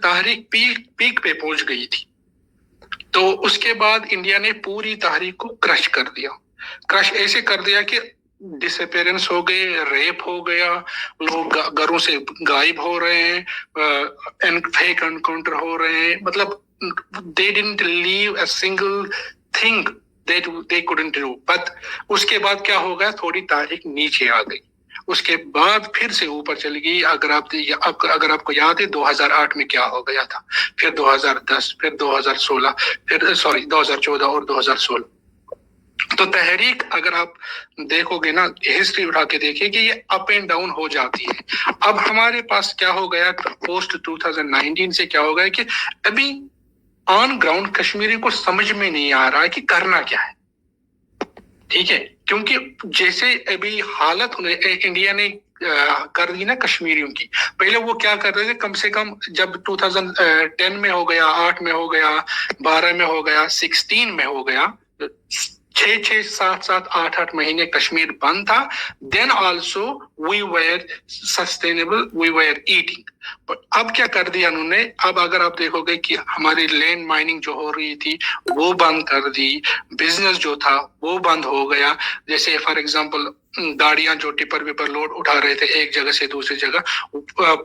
تحریک پیک پہ پہنچ گئی تھی. تو اس کے بعد انڈیا نے پوری تحریک کو کرش کر دیا. کرش ایسے کر دیا کہ ڈس اپیرنس ہو گئے, ریپ ہو گیا, لوگ گھروں سے غائب ہو رہے ہیں, فیک انکاؤنٹر ہو رہے ہیں. مطلب they didn't leave a single thing that they couldn't do. But اس کے بعد کیا ہو گیا, تھوڑی تاریخ نیچے آ گئی. اس کے بعد پھر سے اوپر چلی گئی. اگر آپ کو یاد ہے 2008 میں کیا ہو گیا تھا, پھر 2010, پھر 2016, پھر 2014 اور 2016. تو تحریک اگر آپ دیکھو گے نا, ہسٹری اٹھا کے دیکھیں کہ یہ اپ اینڈ ڈاؤن ہو جاتی ہے. اب ہمارے پاس کیا ہو گیا پوسٹ 2019 سے, کیا ہو گیا کہ ابھی آن گراؤنڈ کشمیری کو سمجھ میں نہیں آ رہا ہے کہ کرنا کیا ہے. ٹھیک ہے, کیونکہ جیسے ابھی حالت انڈیا نے کر دی نا کشمیریوں کی. پہلے وہ کیا کر رہے تھے, کم سے کم جب 2010 میں ہو گیا, 8 میں ہو گیا, 12 میں ہو گیا, 16 میں ہو گیا, 6 7 8 مہینے کشمیر بند تھا. Then also we were sustainable, we were eating. اب کیا کر دیا انہوں نے, اب اگر آپ دیکھو گے کہ ہماری لینڈ مائننگ جو ہو رہی تھی وہ بند کر دی, بزنس جو تھا وہ بند ہو گیا. جیسے فار ایگزامپل गाड़ियां जो टिपर विपर लोड उठा रहे थे एक जगह से दूसरी जगह,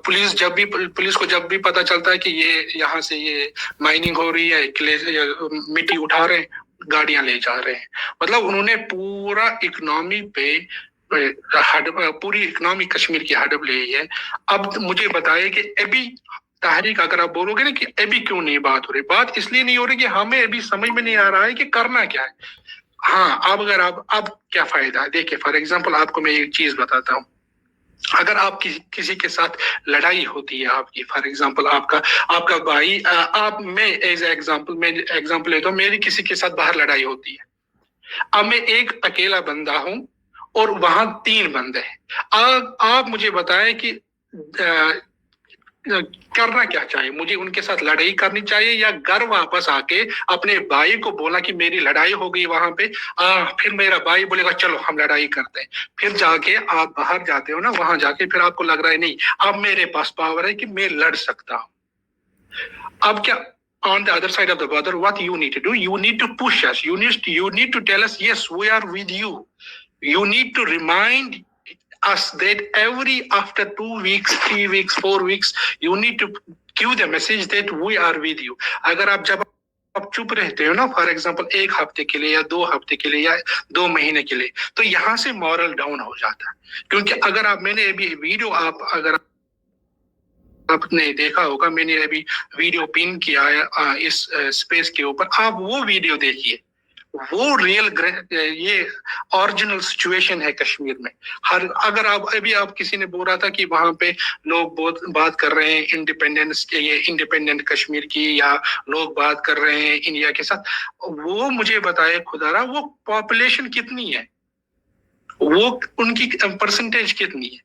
पुलिस को जब भी पता चलता है कि ये यहाँ से ये माइनिंग हो रही है, मिट्टी उठा रहे हैं, गाड़ियां ले जा रहे हैं। मतलब उन्होंने पूरा इकोनॉमी पे पूरी इकोनॉमी कश्मीर की हड़प ली है। अब मुझे बताइए कि अभी तहरीक, अगर आप बोलोगे ना कि अभी क्यों नहीं बात हो रही, बात इसलिए नहीं हो रही कि हमें अभी समझ में नहीं आ रहा है कि करना क्या है। हाँ, अब अगर अब क्या फायदा है, देखिए फॉर एग्जांपल आपको मैं एक चीज बताता हूँ। अगर आप किसी के साथ लड़ाई होती है आपकी, फॉर एग्जांपल आपका भाई, मैं एज एग्जांपल लेता हूँ, मेरी किसी के साथ बाहर लड़ाई होती है। अब मैं एक अकेला बंदा हूँ और वहां 3 बंदे हैं। आप मुझे बताएं कि करना क्या चाहिए, मुझे उनके साथ लड़ाई करनी चाहिए या घर वापस आके अपने भाई को बोला कि मेरी लड़ाई हो गई वहां पे, फिर मेरा भाई बोलेगा चलो हम लड़ाई करते हैं। फिर जाके आप बाहर जाते हो ना, वहां जाके फिर आपको लग रहा है नहीं अब मेरे पास पावर है कि मैं लड़ सकता हूं। अब क्या, on the other side of the border, what you need to do, you need to push us, you need to tell us yes we are with you, you need to remind us that after 2 weeks, 3 weeks, 4 weeks, you need to give the message that we are with you. अगर जब आप चुप रहते हो ना, for example 1 हफ्ते के लिए या 2 हफ्ते के लिए या 2 महीने के लिए, तो यहाँ से मॉरल डाउन हो जाता है। क्योंकि अगर मैंने अभी वीडियो, अगर आपने देखा होगा, मैंने अभी वीडियो पिन किया है इस स्पेस के ऊपर, आप वो वीडियो देखिए, वो रियल ये ओरिजिनल सिचुएशन है कश्मीर में। अगर आप किसी ने बोला था कि वहां पे लोग बहुत बात कर रहे हैं इंडिपेंडेंट कश्मीर की, या लोग बात कर रहे हैं इंडिया के साथ, वो मुझे बताए खुदारा वो पॉपुलेशन कितनी है, वो उनकी परसेंटेज कितनी है,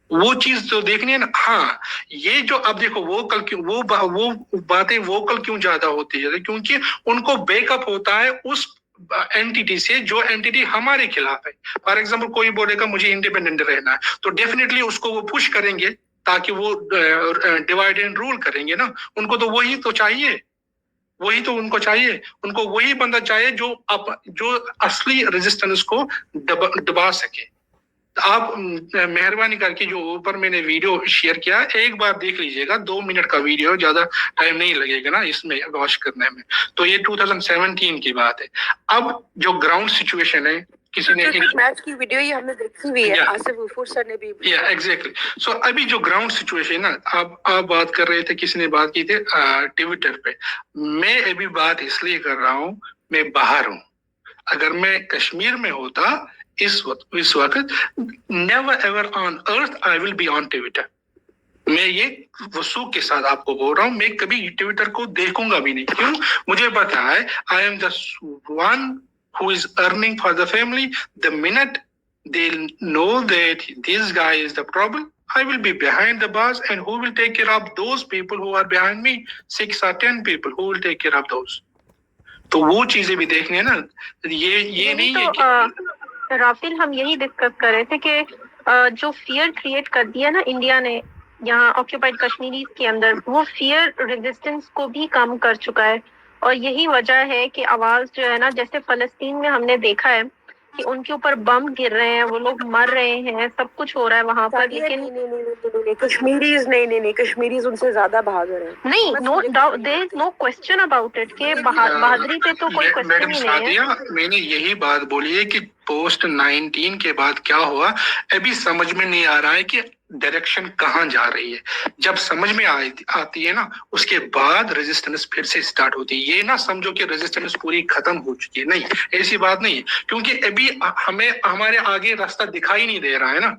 वो चीज तो देखनी है ना। हाँ, ये जो अब देखो वोकल क्यों, वो बातें वोकल क्यों ज्यादा होती है, क्योंकि उनको बैकअप होता है उस एंटिटी से जो एंटिटी हमारे खिलाफ है। फॉर एग्जांपल कोई बोलेगा मुझे इंडिपेंडेंट रहना है, तो डेफिनेटली उसको वो पुश करेंगे ताकि वो डिवाइड एंड रूल करेंगे ना। उनको तो वही तो चाहिए, वही तो उनको चाहिए, उनको वही बंदा चाहिए जो असली रेजिस्टेंस को दबा सके। आप मेहरबानी करके जो ऊपर मैंने वीडियो शेयर किया, एक बार देख लीजिएगा, 2 मिनट का वीडियो, ज्यादा टाइम नहीं लगेगा ना इसमें वॉच करने में। तो ये 2017 की बात है। अब जो ग्राउंड सिचुएशन है, किसी ने मैच की वीडियो ही हमने देखी हुई है, आसिफ गफूर सर ने भी। एग्जैक्टली। सो अभी जो ग्राउंड सिचुएशन है ना, आप बात कर रहे थे, किसी ने बात की थी ट्विटर पे, मैं अभी बात इसलिए कर रहा हूँ, मैं बाहर हूँ। अगर मैं कश्मीर में होता इस वक्त never ever on earth I will be on Twitter. मैं ये वसूख के साथ आपको बोल रहा हूँ, मैं कभी ट्विटर को देखूंगा भी नहीं। क्यों? मुझे पता है I am the one who is earning for the family. The minute they know that this guy is the problem, I will be behind the bars, and who will take care of those people who are behind me? 6 or 10 people who will take care of those. तो वो चीजें भी देखनी है ना, ये नहीं है कि राफिल, हम यही डिस्कस कर रहे थे कि जो फियर क्रिएट कर दिया ना इंडिया ने यहाँ ऑक्यूपाइड कश्मीरी के अंदर, वो फियर रेजिस्टेंस को भी कम कर चुका है। और यही वजह है कि आवाज जो है ना, जैसे फलस्तीन में हमने देखा है कि उनके ऊपर बम गिर रहे हैं, वो लोग मर रहे हैं, सब कुछ हो रहा है वहां पर, लेकिन नहीं, कश्मीरीज नहीं, कश्मीरीज उनसे ज्यादा बहादुर है। नहीं, no doubt, there is no question about it कि बहादुरी पे तो कोई क्वेश्चन ही नहीं है। मैंने यही बात बोली है कि पोस्ट 19 के बाद क्या हुआ, अभी समझ में नहीं आ रहा है कि डायरेक्शन कहाँ जा रही है। जब समझ में आती है ना, उसके बाद रेजिस्टेंस फिर से स्टार्ट होती है। ये ना समझो कि रेजिस्टेंस पूरी खत्म हो चुकी है, नहीं, ऐसी बात नहीं है। क्योंकि अभी हमारे आगे रास्ता दिखाई नहीं दे रहा है ना।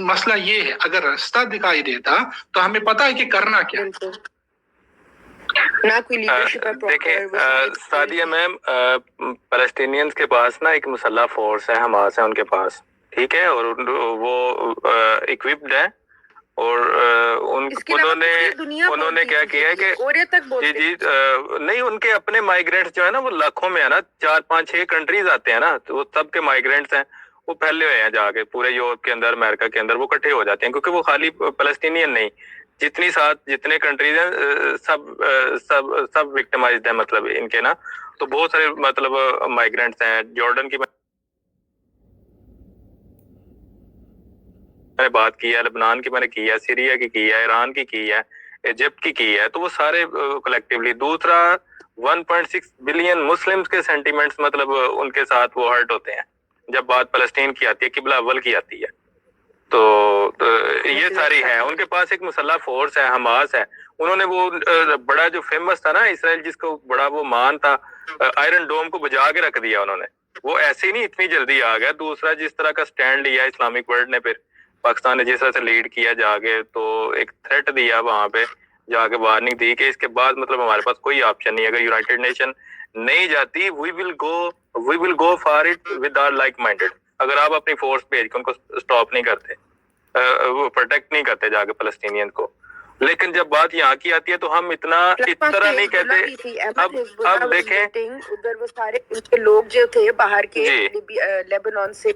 मसला ये है, अगर रास्ता दिखाई देता तो हमें पता है कि करना क्या है। ना कोई लीडरशिप है। देखिए सादिया मैम, पैलेस्टीनियंस के पास ना एक मुसल्लह फोर्स है, हमास है उनके पास, ठीक है, और वो इक्विप्ड है, और उन्होंने क्या किया है कि जी नहीं, उनके अपने माइग्रेंट्स जो है ना वो लाखों में है ना, 4, 5, 6 कंट्रीज आते हैं ना, तो वो सब के माइग्रेंट्स हैं, वो फैले हुए हैं जाके पूरे यूरोप के अंदर, अमेरिका के अंदर, वो इकट्ठे हो जाते हैं, क्योंकि वो खाली पैलेस्टीनियन नहीं, जितने कंट्रीज हैं सब विक्टिमाइज्ड है, मतलब इनके ना, तो बहुत सारे मतलब माइग्रेंट्स हैं। जॉर्डन की میں نے بات کی ہے، لبنان کی میں نے کی ہے، سیریا کی ہے، ایران کی ہے، ایجپٹ کی ہے، تو وہ سارے کلیکٹیولی. دوسرا 1.6 بلین مسلمز کے سینٹیمنٹس مطلب ان کے ساتھ وہ ہرٹ ہوتے ہیں جب بات فلسطین کی آتی ہے، قبلہ اول کی آتی ہے. تو یہ ساری ہے. ان کے پاس ایک مسلح فورس ہے، حماس ہے. انہوں نے وہ بڑا جو فیمس تھا نا اسرائیل، جس کو بڑا وہ مان تھا، آئرن ڈوم کو بجا کے رکھ دیا انہوں نے. وہ ایسے ہی نہیں اتنی جلدی آ گیا. دوسرا جس طرح کا سٹینڈ لیا اسلامک ورلڈ نے، پھر پاکستان نے جس طرح سے لیڈ کیا جا کے، تو ایک تھریٹ دیا وہاں پہ جا کے، وارننگ دی کہ اس کے بعد مطلب ہمارے پاس کوئی آپشن نہیں. اگر یونائٹڈ نیشن نہیں جاتی، we will go for it with our like minded. اگر آپ اپنی فورس بھیج کے ان کو اسٹاپ نہیں کرتے، وہ پروٹیکٹ نہیں کرتے جا کے فلسطینین کو. لیکن جب بات یہاں کی آتی ہے تو ہم اتنا اس طرح نہیں کہتے. اب دیکھیں ادھر وہ سارے ان کے لوگ جو تھے باہر کے، لیبنان سے،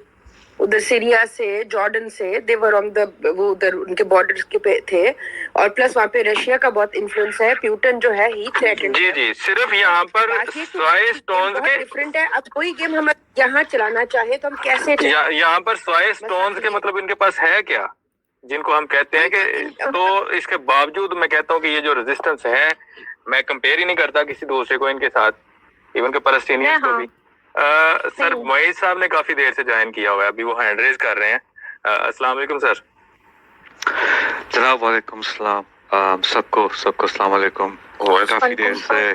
ادھر سیریا سے، جارڈن سے، دے ور آن دا، وہ ادھر ان کے بارڈرز کے پہ تھے. اور پلس وہاں پہ رشیا کا بہت انفلوئنس ہے. پیوٹن جو ہے ہی تھریٹنڈ. جی صرف یہاں پر سوائے سٹونز کے ڈفرنٹ ہے. اب کوئی گیم ہم یہاں چلانا چاہے تو ہم کیسے یہاں پر سوائے سٹونز کے مطلب ان کے پاس ہے کیا جن کو ہم کہتے ہیں کہ. تو اس کے باوجود میں کہتا ہوں کہ یہ جو ریزسٹنس ہے، میں کمپیئر ہی نہیں کرتا کسی دوسرے کو ان کے ساتھ، ایون کہ فلسطینیز کو بھی. سر معیز صاحب نے کافی دیر سے جوائن کیا ہوا ہے، ابھی وہ ہینڈ ریز کر رہے ہیں. السلام علیکم سر. جناب وعلیکم السلام. سب کو السلام علیکم. کافی دیر سے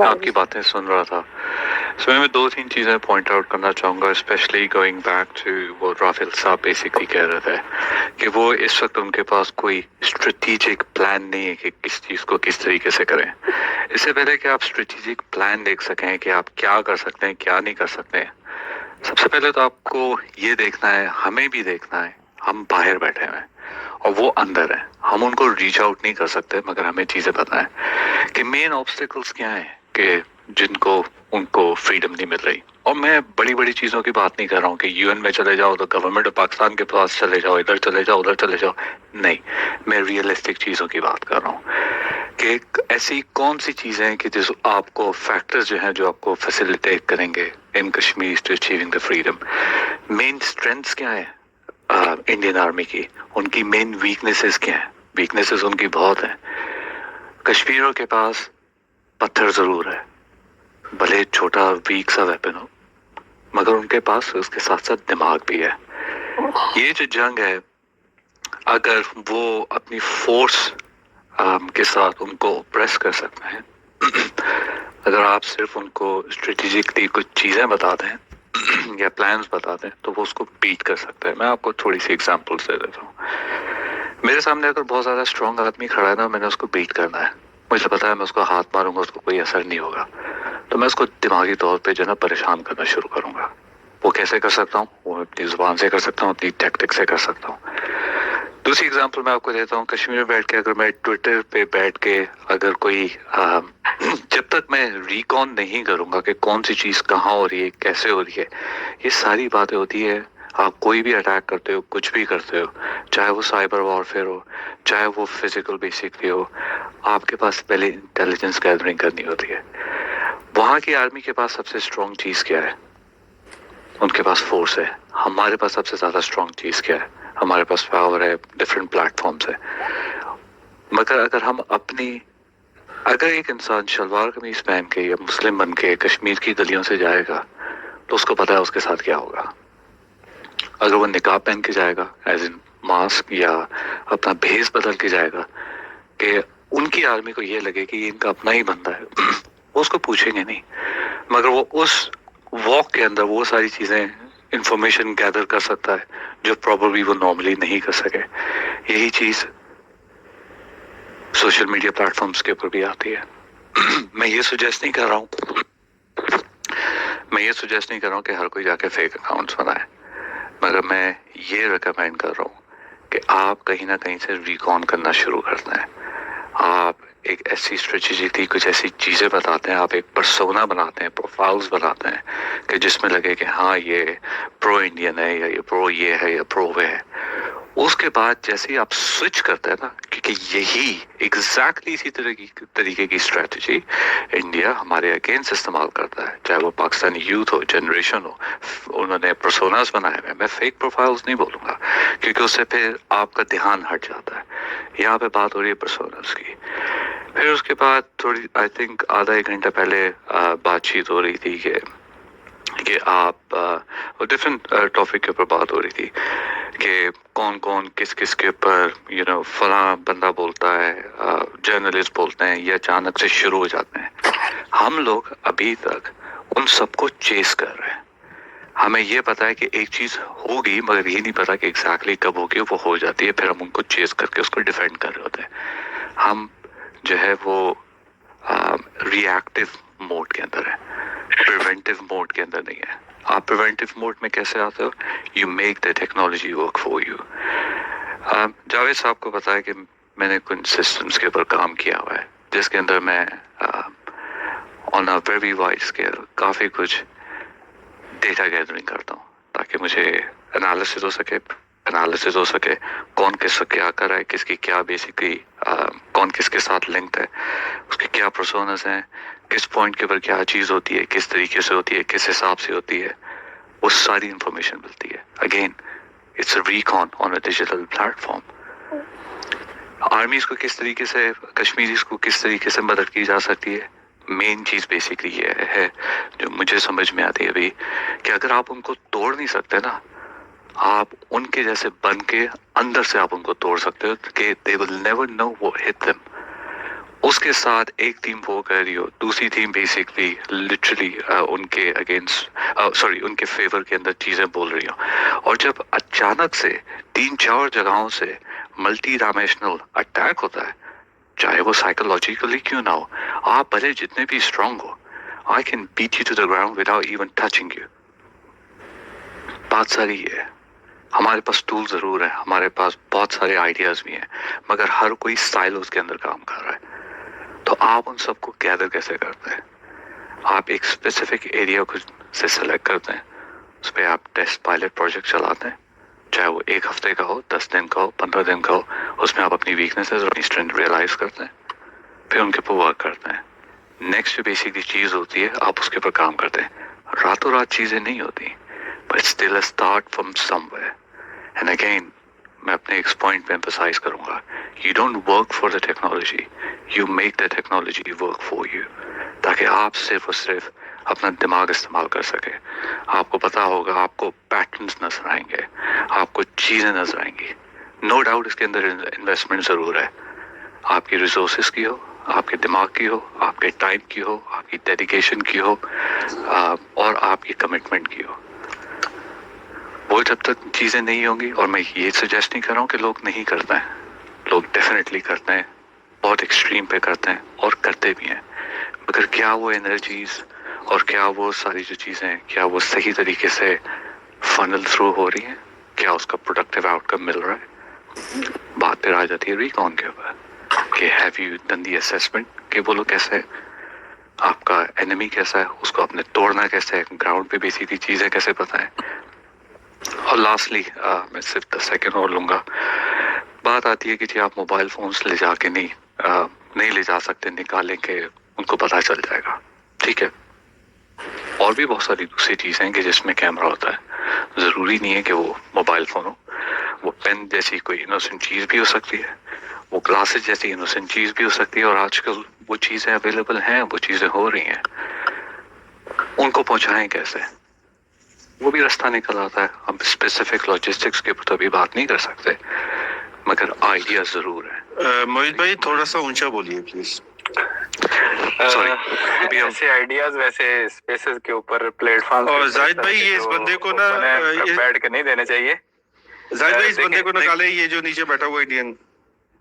آپ کی باتیں سن رہا تھا. میں 2-3 چیزیں پوائنٹ آؤٹ کرنا چاہوں گا، اسپیشلی گوئنگ بیک ٹو وہ رافل صاحب بیسکلی کہہ رہے تھے کہ وہ اس وقت ان کے پاس کوئی اسٹریٹجک پلان نہیں ہے کہ کس چیز کو کس طریقے سے کریں. اس سے پہلے کہ آپ اسٹریٹجک پلان دیکھ سکیں کہ آپ کیا کر سکتے ہیں کیا نہیں کر سکتے، سب سے پہلے تو آپ کو یہ دیکھنا ہے، ہمیں بھی دیکھنا ہے، ہم باہر بیٹھے ہوئے ہیں اور وہ اندر ہیں. ہم ان کو ریچ آؤٹ نہیں کر سکتے، مگر ہمیں چیزیں پتہ ہیں کہ مین آبسٹیکلس کیا ہیں کہ جن کو ان کو فریڈم نہیں مل رہی. اور میں بڑی چیزوں کی بات نہیں کر رہا ہوں کہ یو این میں چلے جاؤ تو گورنمنٹ آف پاکستان کے پاس چلے جاؤ، ادھر چلے جاؤ ادھر چلے جاؤ. نہیں، میں ریئلسٹک چیزوں کی بات کر رہا ہوں کہ ایسی کون سی چیزیں ہیں کہ جس آپ کو فیکٹرز جو ہیں جو آپ کو فیسیلیٹیٹ کریں گے in Kashmir to achieving the freedom. Main strengths کیا ہیں انڈین آرمی کی، ان کی مین ویکنیسز کیا ہیں. ویکنیسز ان کی بہت ہیں. کشمیریوں کے پاس پتھر ضرور ہے، بھلے چھوٹا ویک سا ویپن ہو، مگر ان کے پاس اس کے ساتھ ساتھ دماغ بھی ہے. یہ جو جنگ ہے، اگر وہ اپنی فورس کے ساتھ ان کو پریس کر سکتے ہیں، اگر آپ صرف ان کو اسٹریٹجکلی کچھ چیزیں بتا دیں یا پلانز بتا دیں تو وہ اس کو بیٹ کر سکتے ہیں. میں آپ کو تھوڑی سی ایگزامپلس دے دیتا ہوں. میرے سامنے اگر بہت زیادہ اسٹرانگ آدمی کھڑا ہے نا، میں نے اس کو بیٹ کرنا ہے، مجھے پتا ہے میں اس کو ہاتھ ماروں گا اس کو کوئی اثر نہیں ہوگا، تو میں اس کو دماغی طور پہ جو ہے نا پریشان کرنا شروع کروں گا. وہ کیسے کر سکتا ہوں؟ وہ اپنی زبان سے کر سکتا ہوں، اپنی ٹیکٹک سے کر سکتا ہوں. دوسری اگزامپل میں آپ کو دیتا ہوں. کشمیر میں بیٹھ کے اگر میں ٹویٹر پہ بیٹھ کے اگر کوئی جب تک میں ریکون نہیں کروں گا کہ کون سی چیز کہاں ہو رہی ہے کیسے ہو رہی ہے، یہ ساری باتیں ہوتی ہے. آپ کوئی بھی اٹیک کرتے ہو، کچھ بھی کرتے ہو، چاہے وہ سائبر وارفیئر ہو، چاہے وہ فزیکل بیسکلی ہو، آپ کے پاس پہلے انٹیلیجنس گیدرنگ کرنی ہوتی ہے. وہاں کی آرمی کے پاس سب سے اسٹرانگ چیز کیا ہے؟ ان کے پاس فورس ہے. ہمارے پاس سب سے زیادہ اسٹرانگ چیز کیا ہے؟ ہمارے پاس پاور ہے، ڈفرینٹ پلیٹ فارمز ہے. مگر اگر ایک انسان شلوار قمیض پہن کے یا مسلم بن کے کشمیر کی گلیوں سے جائے گا تو اس کو پتہ ہے اس کے ساتھ کیا ہوگا. اگر وہ نقاب پہن کے جائے گا ایز ان ماسک، یا اپنا بھیس بدل کے جائے گا کہ ان کی آرمی کو یہ لگے کہ یہ ان کا اپنا ہی بندہ ہے، وہ اس کو پوچھیں گے نہیں. مگر وہ اس واک کے اندر وہ ساری چیزیں انفارمیشن گیدر کر سکتا ہے جو پروبیبلی وہ نارملی نہیں کر سکے. یہی چیز سوشل میڈیا پلیٹ فارمز کے اوپر بھی آتی ہے. میں یہ سجیسٹ نہیں کر رہا ہوں کہ ہر کوئی جا کے فیک اکاؤنٹس بنائے، مگر میں یہ ریکمینڈ کر رہا ہوں کہ آپ کہیں نہ کہیں سے ریکون کرنا شروع کرتے ہیں. آپ ایک ایسی اسٹریٹجی تھی، کچھ ایسی چیزیں بتاتے ہیں، آپ ایک پرسونا بناتے ہیں، پروفائلز بناتے ہیں کہ جس میں لگے کہ ہاں یہ پرو انڈین ہے یا یہ پرو یہ ہے یا پرو وہ ہے. उसके बाद जैसे ही आप स्विच करते हैं ना, क्योंकि यही एग्जैक्टली इसी तरीके की स्ट्रेटजी इंडिया हमारे अगेंस्ट इस्तेमाल करता है, चाहे वो पाकिस्तानी यूथ हो, जनरेशन हो। उन्होंने पर्सोनास बनाए हुए, मैं फेक प्रोफाइल्स नहीं बोलूँगा क्योंकि उससे फिर आपका ध्यान हट जाता है। यहाँ पे बात हो रही है पर्सोनास की। फिर उसके बाद थोड़ी आई थिंक आधा एक घंटा पहले बातचीत हो रही थी कि आप डिफरेंट टॉपिक के ऊपर बात हो रही थी कि कौन कौन किस किस के ऊपर फला बंदा बोलता है, जर्नलिस्ट बोलते हैं, या अचानक से शुरू हो जाते हैं। हम लोग अभी तक उन सबको चेस कर रहे हैं। हमें ये पता है कि एक चीज होगी, मगर ये नहीं पता कि एग्जैक्टली कब होगी। वो हो जाती है, फिर हम उनको चेस करके उसको डिफेंड कर रहे होते हैं। हम जो है वो रिएक्टिव मोड के अंदर है, प्रिवेंटिव मोड के अंदर नहीं है। आप प्रिवेंटिव मोड में कैसे आते हो? You make the technology work for you. Javed साहब को पता है कि मैंने कुछ सिस्टम्स के ऊपर काम किया हुआ है जिसके अंदर मैं on a very wide scale काफ़ी कुछ डेटा गैदरिंग करता हूँ ताकि मुझे एनालिसिस हो सके कौन किसका क्या कर रहा है, किसकी क्या बेसिकली कौन किसके साथ लिंक्ड है, उसके क्या पर्सोनस हैं, किस पॉइंट के ऊपर क्या चीज़ होती है, किस तरीके से होती है, किस हिसाब से होती है, वो सारी इंफॉर्मेशन मिलती है। Again it's a recon on a digital platform. आर्मीज को किस तरीके से, कश्मीरीज को किस तरीके से मदद की जा सकती है, मेन चीज़ बेसिकली ये है जो मुझे समझ में आती है अभी कि अगर आप उनको तोड़ नहीं सकते ना, आप उनके जैसे बन के अंदर से आप उनको तोड़ सकते हो कि they will never know what hit them. उसके साथ एक टीम वो कर रही हो, दूसरी टीम बेसिकली लिटरली उनके अगेंस्ट उनके फेवर के अंदर चीज़ें बोल रही हो, और जब अचानक से 3-4 जगहों से मल्टी डायमेंशनल अटैक होता है, चाहे वो साइकोलॉजिकली क्यों ना हो, आप भले जितने भी स्ट्रांग हो, I can beat you to the ground without even touching you. बात सारी है, हमारे पास टूल ज़रूर है, हमारे पास बहुत सारे आइडियाज़ भी हैं, मगर हर कोई साइलोस के अंदर काम कर रहा है। तो आप उन सबको गैदर कैसे करते हैं? आप एक स्पेसिफिक एरिया को से सेलेक्ट करते हैं, उस पर आप टेस्ट पायलट प्रोजेक्ट चलाते हैं, चाहे वो 1 हफ्ते का हो, 10 दिन का हो, 15 दिन का हो। उसमें आप अपनी वीकनेसेस और अपनी स्ट्रेंथ रियलाइज करते हैं, फिर उनके ऊपर वर्क करते हैं। नेक्स्ट जो बेसिकली चीज़ होती है, आप उसके ऊपर काम करते हैं। रातों रात चीज़ें नहीं होती, but still a start from somewhere. And again मैं अपने एक पॉइंट पे एम्फसाइज करूंगा, you don't work for the technology, you make the technology work for you, ताकि आप सिर्फ और सिर्फ अपना दिमाग इस्तेमाल कर सके। आपको पता होगा, आपको पैटर्न्स नजर आएंगे, आपको चीज़ें नजर आएंगी। नो डाउट इसके अंदर इन्वेस्टमेंट ज़रूर है, आपकी रिसोर्सेज की हो, आपके दिमाग की हो, आपके टाइम की हो, आपकी डेडिकेशन की हो, और आपकी कमिटमेंट की हो। वो जब तक चीज़ें नहीं होंगी, और मैं ये सजेस्ट नहीं कर रहा हूँ कि लोग नहीं करते हैं, लोग डेफिनेटली करते हैं, बहुत एक्सट्रीम पे करते हैं और करते भी हैं, मगर क्या वो एनर्जीज और क्या वो सारी जो चीज़ें, क्या वो सही तरीके से फनल थ्रू हो रही हैं, क्या उसका प्रोडक्टिव आउटकम मिल रहा है? बात फिर आ जाती है रिकॉन के ऊपर कि have you done the assessment कि वो लोग कैसे है, आपका एनिमी कैसा है, उसको आपने तोड़ना कैसे है, ग्राउंड पे बेसिकली चीज़ें कैसे पता है। और लास्टली मैं सिर्फ 10 सेकेंड और लूँगा। बात आती है कि जी आप मोबाइल फ़ोन्स ले जाके नहीं ले जा सकते, निकालें के उनको पता चल जाएगा, ठीक है। और भी बहुत सारी दूसरी चीज़ें हैं कि जिसमें कैमरा होता है, ज़रूरी नहीं है कि वो मोबाइल फ़ोन हो। वो पेन जैसी कोई इनोसेंट चीज़ भी हो सकती है, वो ग्लासेस जैसी इनोसेंट चीज़ भी हो सकती है, और आजकल वो चीज़ें अवेलेबल हैं, वो चीज़ें हो रही हैं। उनको पहुँचाएँ कैसे, वो भी रास्ता निकल आता है। हम स्पेसिफिक लॉजिस्टिक्स के ऊपर तो अभी बात नहीं कर सकते, मगर आइडिया जरूर है। मोहित भाई थोड़ा सा ऊंचा बोलिए प्लीज। सॉरी, ऐसे आइडियाज वैसे स्पेसेस के ऊपर प्लेटफॉर्म, और जाहिद भाई ये इस बंदे को ना बैठ के नहीं देने चाहिए। जाहिद भाई इस बंदे को निकाले, ये जो नीचे बैठा हुआ इंडियन,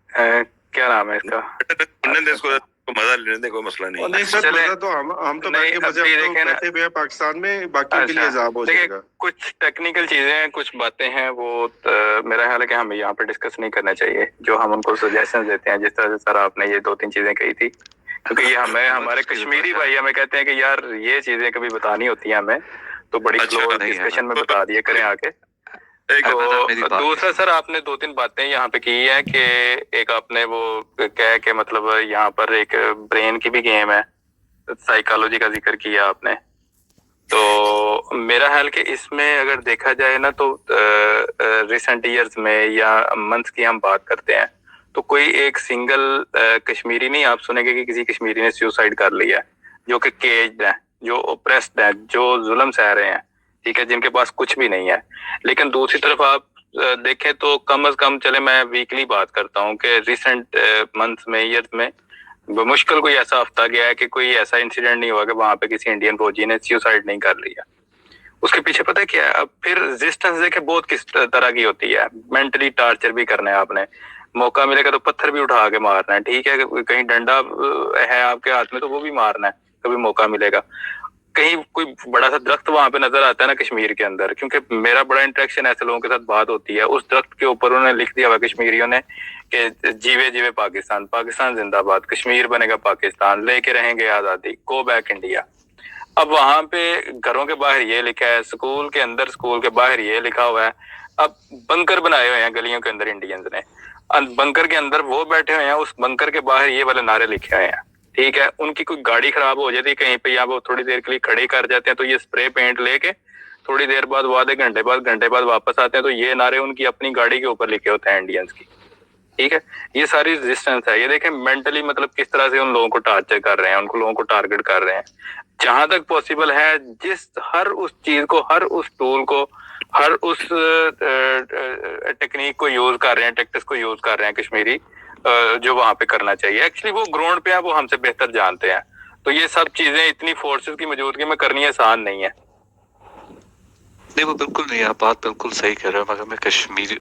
क्या नाम है इसका? मजा लेने दें, कोई मसला नहीं। नहीं सर, मजा तो हम तो बैठ के मजे बैठे हुए हैं पाकिस्तान में, बाकी के लिए अजाब हो जाएगा। कुछ टेक्निकल चीजें हैं, कुछ बातें हैं, वो मेरा ख्याल है कि हमें यहाँ पे डिस्कस नहीं करना चाहिए। जो हम उनको सजेशन देते हैं, जिस तरह से सर आपने ये 2-3 चीजें कही थी, क्योंकि ये हमारे कश्मीरी भाई हमें कहते हैं कि यार ये चीजें कभी बतानी होती हैं हमें, तो बड़ी क्लोज डिस्कशन में बता दिए करें आके। دوسرا سر آپ نے 2-3 باتیں یہاں پہ کی ہیں کہ ایک آپ نے وہ کہا کہ مطلب یہاں پر ایک برین کی بھی گیم ہے، سائیکالوجی کا ذکر کیا آپ نے، تو میرا خیال کہ اس میں اگر دیکھا جائے نا تو ریسنٹ ایئرز میں یا منتھ کی ہم بات کرتے ہیں تو کوئی ایک سنگل کشمیری نہیں آپ سنیں گے کہ کسی کشمیری نے سیوسائڈ کر لیا ہے، جو کہ کیجڈ ہیں، جو اوپریسڈ ہیں، جو ظلم سہ رہے ہیں، ٹھیک ہے، جن کے پاس کچھ بھی نہیں ہے۔ لیکن دوسری طرف آپ دیکھیں تو کم از کم، چلے میں ویکلی بات کرتا ہوں کہ ریسنٹ منتھ میں، ایئر میں بمشکل کوئی ایسا ہفتہ گیا ہے کہ کوئی ایسا انسیڈنٹ نہیں ہوا کہ وہاں پہ کسی انڈین فوجی نے سیوسائڈ نہیں کر لیا۔ اس کے پیچھے پتہ کیا ہے؟ اب پھر ریزسٹنس دیکھیں بہت کس طرح کی ہوتی ہے، مینٹلی ٹارچر بھی کرنا ہے آپ نے، موقع ملے گا تو پتھر بھی اٹھا کے مارنا ہے، ٹھیک ہے، کہیں ڈنڈا ہے آپ کے ہاتھ میں تو وہ بھی مارنا ہے کبھی موقع ملے گا، کہیں کوئی بڑا سا درخت وہاں پہ نظر آتا ہے نا کشمیر کے اندر، کیونکہ میرا بڑا انٹریکشن ایسے لوگوں کے ساتھ بات ہوتی ہے، اس درخت کے اوپر انہوں نے لکھ دیا ہوا کشمیریوں نے کہ جیوے جیوے پاکستان، پاکستان زندہ باد، کشمیر بنے گا پاکستان، لے کے رہیں گے آزادی، گو بیک انڈیا۔ اب وہاں پہ گھروں کے باہر یہ لکھا ہے، اسکول کے اندر، اسکول کے باہر یہ لکھا ہوا ہے، اب بنکر بنائے ہوئے ہیں گلیوں کے اندر انڈینز نے، بنکر کے اندر وہ بیٹھے ہوئے ہیں، اس بنکر کے باہر یہ والے نعرے لکھے ہوئے ہیں، ٹھیک ہے، ان کی کوئی گاڑی خراب ہو جاتی ہے کہیں پہ یا وہ تھوڑی دیر کے لیے کھڑے کر جاتے ہیں تو یہ اسپرے پینٹ لے کے تھوڑی دیر بعد، آدھے گھنٹے بعد واپس آتے ہیں تو یہ نعرے ان کی اپنی گاڑی کے اوپر لکھے ہوتے ہیں انڈینز کی، ٹھیک ہے۔ یہ ساری ریزسٹنس ہے، یہ دیکھیں مینٹلی مطلب کس طرح سے ان لوگوں کو ٹارچر کر رہے ہیں، ان کو لوگوں کو ٹارگٹ کر رہے ہیں۔ جہاں تک پاسبل ہے، ہر اس چیز کو، ہر اس ٹول کو، ہر اس ٹیکنیک کو یوز کر رہے ہیں، ٹیکٹس کو یوز کر رہے ہیں کشمیری، جو وہاں پہ کرنا چاہیے۔ ایکچولی وہ گراؤنڈ پہ ہیں، وہ ہم سے بہتر جانتے ہیں، تو یہ سب چیزیں اتنی فورسز کی موجودگی میں کرنی آسان نہیں ہے۔ نہیں وہ بالکل نہیں، آپ بات بالکل صحیح کہہ رہے ہو، مگر میں کشمیری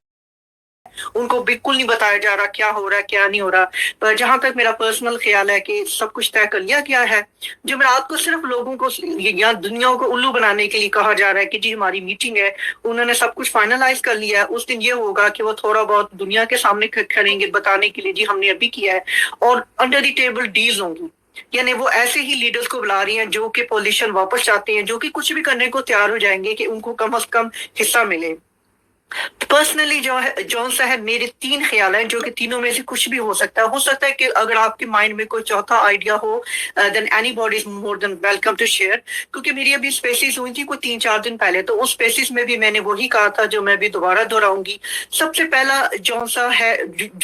ان کو بالکل نہیں بتایا جا رہا کیا ہو رہا ہے کیا نہیں ہو رہا، پر جہاں تک میرا پرسنل خیال ہے کہ سب کچھ طے کر لیا گیا ہے۔ جمعرات کو صرف لوگوں کو یا دنیا کو الو بنانے کے لیے کہا جا رہا ہے کہ جی ہماری میٹنگ ہے، انہوں نے سب کچھ فائنلائز کر لیا ہے، اس دن یہ ہوگا کہ وہ تھوڑا بہت دنیا کے سامنے کھڑیں گے بتانے کے لیے جی ہم نے ابھی کیا ہے، اور انڈر دی ٹیبل ڈیلز ہوں گی، یعنی وہ ایسے ہی لیڈرز کو بلا رہی ہیں جو کہ پولیشن واپس چاہتے ہیں، جو کہ کچھ بھی کرنے کو تیار ہو جائیں گے کہ ان کو کم از کم حصہ ملے۔ پرسنلی جون صاحب میرے 3 خیال ہیں جو کہ تینوں میں سے کچھ بھی ہو سکتا ہے کہ اگر آپ کے مائنڈ میں کوئی چوتھا آئیڈیا ہو then anybody is more than welcome to share, کیونکہ میری ابھی اسپیسیز ہوئی تھی کوئی 3-4 دن پہلے، تو اس اسپیسیز میں بھی میں نے وہی کہا تھا جو میں بھی دوبارہ دہراؤں گی۔ سب سے پہلا جون صاحب ہے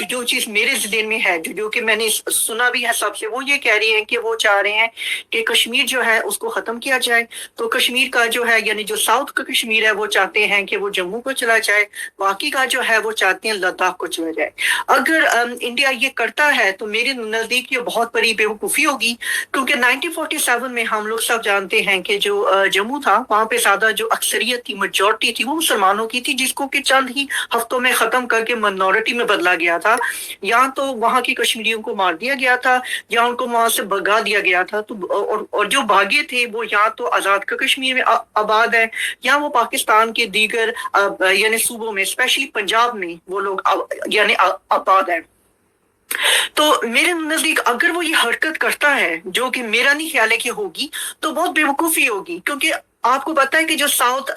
جو چیز میرے ذہن میں ہے، جو کہ میں نے سنا بھی ہے سب سے، وہ یہ کہہ رہی ہیں کہ وہ چاہ رہے ہیں کہ کشمیر جو ہے اس کو ختم کیا جائے، تو کشمیر کا جو ہے یعنی جو ساؤتھ کا کشمیر ہے وہ چاہتے ہیں کہ وہ جموں کو چلا جائے، باقی کا جو ہے وہ چاہتے ہیں لداخ کو چلا جائے۔ اگر انڈیا یہ کرتا ہے تو میرے نزدیک یہ بہت بڑی بیوقوفی ہوگی، کیونکہ 1947 میں ہم لوگ سب جانتے ہیں کہ جو جموں تھا وہاں پہ زیادہ جو اکثریت تھی، میجورٹی تھی، وہ مسلمانوں کی تھی، جس کو کہ چند ہی ہفتوں میں ختم کر کے منورٹی میں بدلا گیا تھا، یا تو وہاں کی کشمیریوں کو مار دیا گیا تھا یا ان کو وہاں سے بھگا دیا گیا تھا، تو اور جو بھاگے تھے وہ یا تو آزاد کا کشمیر میں آباد ہے یا وہ پاکستان کے دیگر یعنی صوبوں میں اسپیشلی پنجاب میں وہ لوگ یعنی آباد ہیں۔ تو میرے نزدیک اگر وہ یہ حرکت کرتا ہے، جو کہ میرا نہیں خیال ہے کہ ہوگی، تو بہت بیوقوفی ہوگی، کیونکہ آپ کو پتا ہے کہ جو ساؤتھ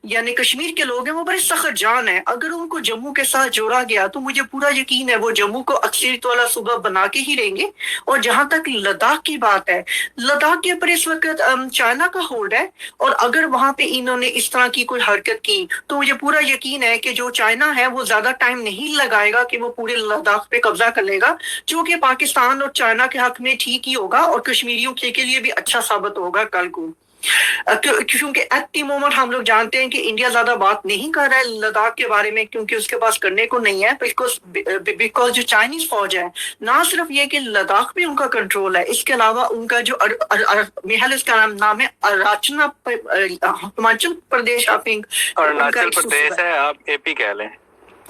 یعنی کشمیر کے لوگ ہیں وہ بڑے سخت جان ہیں، اگر ان کو جموں کے ساتھ جوڑا گیا تو مجھے پورا یقین ہے وہ جموں کو اکثریت والا صوبہ بنا کے ہی رہیں گے۔ اور جہاں تک لداخ کی بات ہے، لداخ کے اوپر اس وقت چائنا کا ہولڈ ہے، اور اگر وہاں پہ انہوں نے اس طرح کی کوئی حرکت کی تو مجھے پورا یقین ہے کہ جو چائنا ہے وہ زیادہ ٹائم نہیں لگائے گا کہ وہ پورے لداخ پہ قبضہ کر لے گا، جو کہ پاکستان اور چائنا کے حق میں ٹھیک ہی ہوگا اور کشمیریوں کے لیے بھی اچھا ثابت ہوگا کل کو، کیونکہ ایٹ دی مومنٹ ہم لوگ جانتے ہیں کہ انڈیا زیادہ بات نہیں کر رہا ہے لداخ کے بارے میں، کیونکہ اس کے پاس کرنے کو نہیں ہے، بیکاز جو چائنیز فوج ہے نہ صرف یہ کہ لداخ پہ ان کا کنٹرول ہے، اس کے علاوہ ان کا جو محل اس کا نام ہے ہماچل پردیش، آئی تھنک اروناچل پردیش ہے، آپ اے پی کہہ لیں۔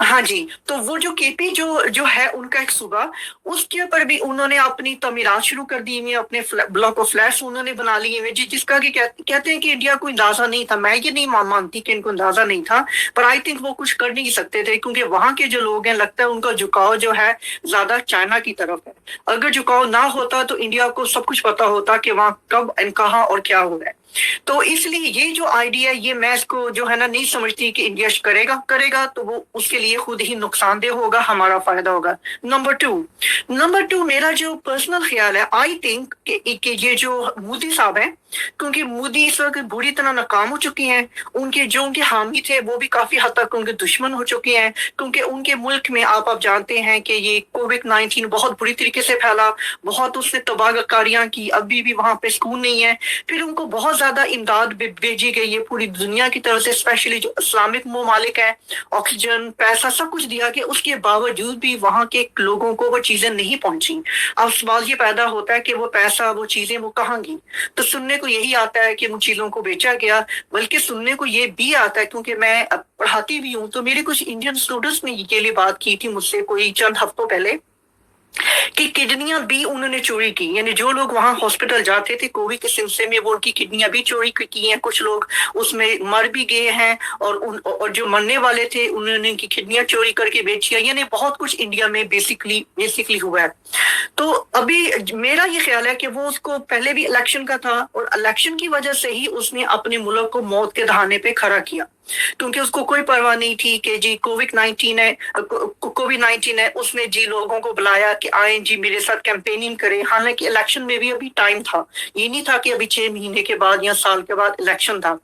ہاں جی، تو وہ جو کے پی جو ہے ان کا ایک صوبہ، اس کے اوپر بھی انہوں نے اپنی تعمیرات شروع کر دی ہوئی، اپنے بلاک آف فلیٹس انہوں نے بنا لیے ہوئے، جس کا کہ کہتے ہیں کہ انڈیا کو اندازہ نہیں تھا۔ میں یہ نہیں مانتی کہ ان کو اندازہ نہیں تھا، پر آئی تھنک وہ کچھ کر نہیں سکتے تھے، کیونکہ وہاں کے جو لوگ ہیں لگتا ہے ان کا جھکاؤ جو ہے زیادہ چائنا کی طرف ہے۔ اگر جھکاؤ نہ ہوتا تو انڈیا کو سب کچھ پتا ہوتا کہ وہاں کب کہاں اور کیا ہو رہا ہے۔ تو اس لیے یہ جو آئیڈیا یہ میں اس کو جو ہے نا نہیں سمجھتی کہ انڈیا کرے گا تو وہ اس کے لیے خود ہی نقصان دہ ہوگا، ہمارا فائدہ ہوگا۔ نمبر ٹو میرا جو پرسنل خیال ہے، آئی تھنک کہ یہ جو مودی صاحب ہیں، کیونکہ مودی اس وقت بری طرح ناکام ہو چکی ہیں، ان کے حامی تھے وہ بھی کافی حد تک ان کے دشمن ہو چکے ہیں، کیونکہ ان کے ملک میں آپ جانتے ہیں کہ یہ کووڈ-19 بہت بری طریقے سے پھیلا، بہت اس نے تباہ کاریاں کی، ابھی بھی وہاں پہ سکون نہیں ہے۔ پھر ان کو بہت زیادہ امداد بھیجی گئی ہے پوری دنیا کی طرف سے، اسپیشلی جو اسلامک ممالک ہیں، آکسیجن، پیسہ سب کچھ دیا، کہ اس کے باوجود بھی وہاں کے لوگوں کو وہ چیزیں نہیں پہنچی۔ اب سوال یہ پیدا ہوتا ہے کہ وہ پیسہ، وہ چیزیں وہ کہاں گئی؟ تو سننے کو یہی آتا ہے کہ ان چیزوں کو بیچا گیا، بلکہ سننے کو یہ بھی آتا ہے، کیونکہ میں پڑھاتی بھی ہوں، تو میرے کچھ انڈین اسٹوڈنٹس نے یہ لیے بات کی تھی مجھ سے کوئی چند ہفتوں پہلے، کہ کڈنیاں بھی انہوں نے چوری کی، یعنی جو لوگ وہاں ہاسپٹل جاتے تھے کووڈ کے سلسلے میں، وہ ان کی کڈنیاں بھی چوری کی ہیں، کچھ لوگ اس میں مر بھی گئے ہیں، اور جو مرنے والے تھے انہوں نے ان کی کڈنیاں چوری کر کے بیچی ہیں، یعنی بہت کچھ انڈیا میں بیسکلی ہوا ہے۔ تو ابھی میرا یہ خیال ہے کہ وہ اس کو پہلے بھی الیکشن کا تھا، اور الیکشن کی وجہ سے ہی اس نے اپنے ملک کو موت کے دہانے پہ کھڑا کیا، کیونکہ اس کو کوئی پرواہ نہیں تھی کہ جی کووڈ-19 ہے، اس نے جی لوگوں کو بلایا کہ آئیں جی میرے ساتھ کیمپیننگ کریں، حالانکہ الیکشن میں بھی ابھی ٹائم تھا، یہ نہیں تھا کہ ابھی 6 مہینے کے بعد یا سال کے بعد الیکشن تھا۔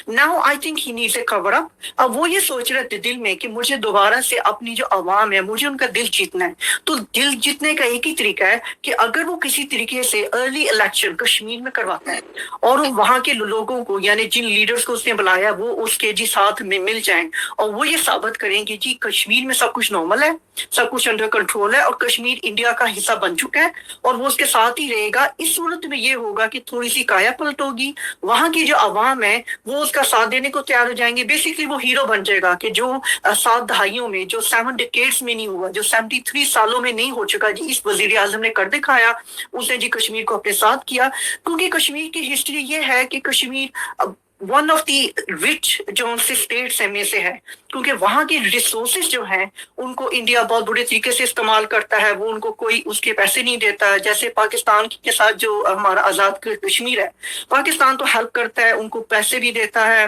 Now I think he needs a cover up. اب وہ یہ سوچ رہے تھے دل میں کہ مجھے دوبارہ سے اپنی جو عوام ہے، مجھے ان کا دل جیتنا ہے، تو دل جیتنے کا ایک ہی طریقہ ہے کہ اگر وہ کسی طریقے سے ارلی الیکشن کشمیر میں کرواتا ہے، اور وہاں کے لوگوں کو، یعنی جن لیڈرز کو اس نے بلایا، وہ اس کے جی ساتھ میں مل جائیں، اور وہ یہ ثابت کریں کہ جی کشمیر میں سب کچھ نارمل ہے، سب کچھ انڈر کنٹرول ہے، اور کشمیر انڈیا کا حصہ بن چکا ہے، اور وہ اس کے ساتھ ہی رہے گا۔ اس صورت میں یہ ہوگا کہ تھوڑی سی کایا پلٹ ہوگی، وہاں کی جو عوام ہے وہ اس کا ساتھ دینے کو تیار ہو جائیں گے، بیسکلی وہ ہیرو بن جائے گا، کہ جو 7 دہائیوں میں، جو 7 ڈیکیڈز میں نہیں ہوا، جو 73 سالوں میں نہیں ہو چکا، جی اس وزیر اعظم نے کر دکھایا، اس نے جی کشمیر کو اپنے ساتھ کیا، کیونکہ کشمیر کی ہسٹری یہ ہے کہ Kashmir one of the rich جو سے اسٹیٹس میں سے ہے، کیونکہ وہاں کے ریسورسز جو ہیں ان کو انڈیا بہت برے طریقے سے استعمال کرتا ہے، وہ ان کو کوئی اس کے پیسے نہیں دیتا، جیسے پاکستان کے ساتھ جو ہمارا آزاد کشمیر ہے، پاکستان تو ہیلپ کرتا ہے، ان کو پیسے بھی دیتا ہے،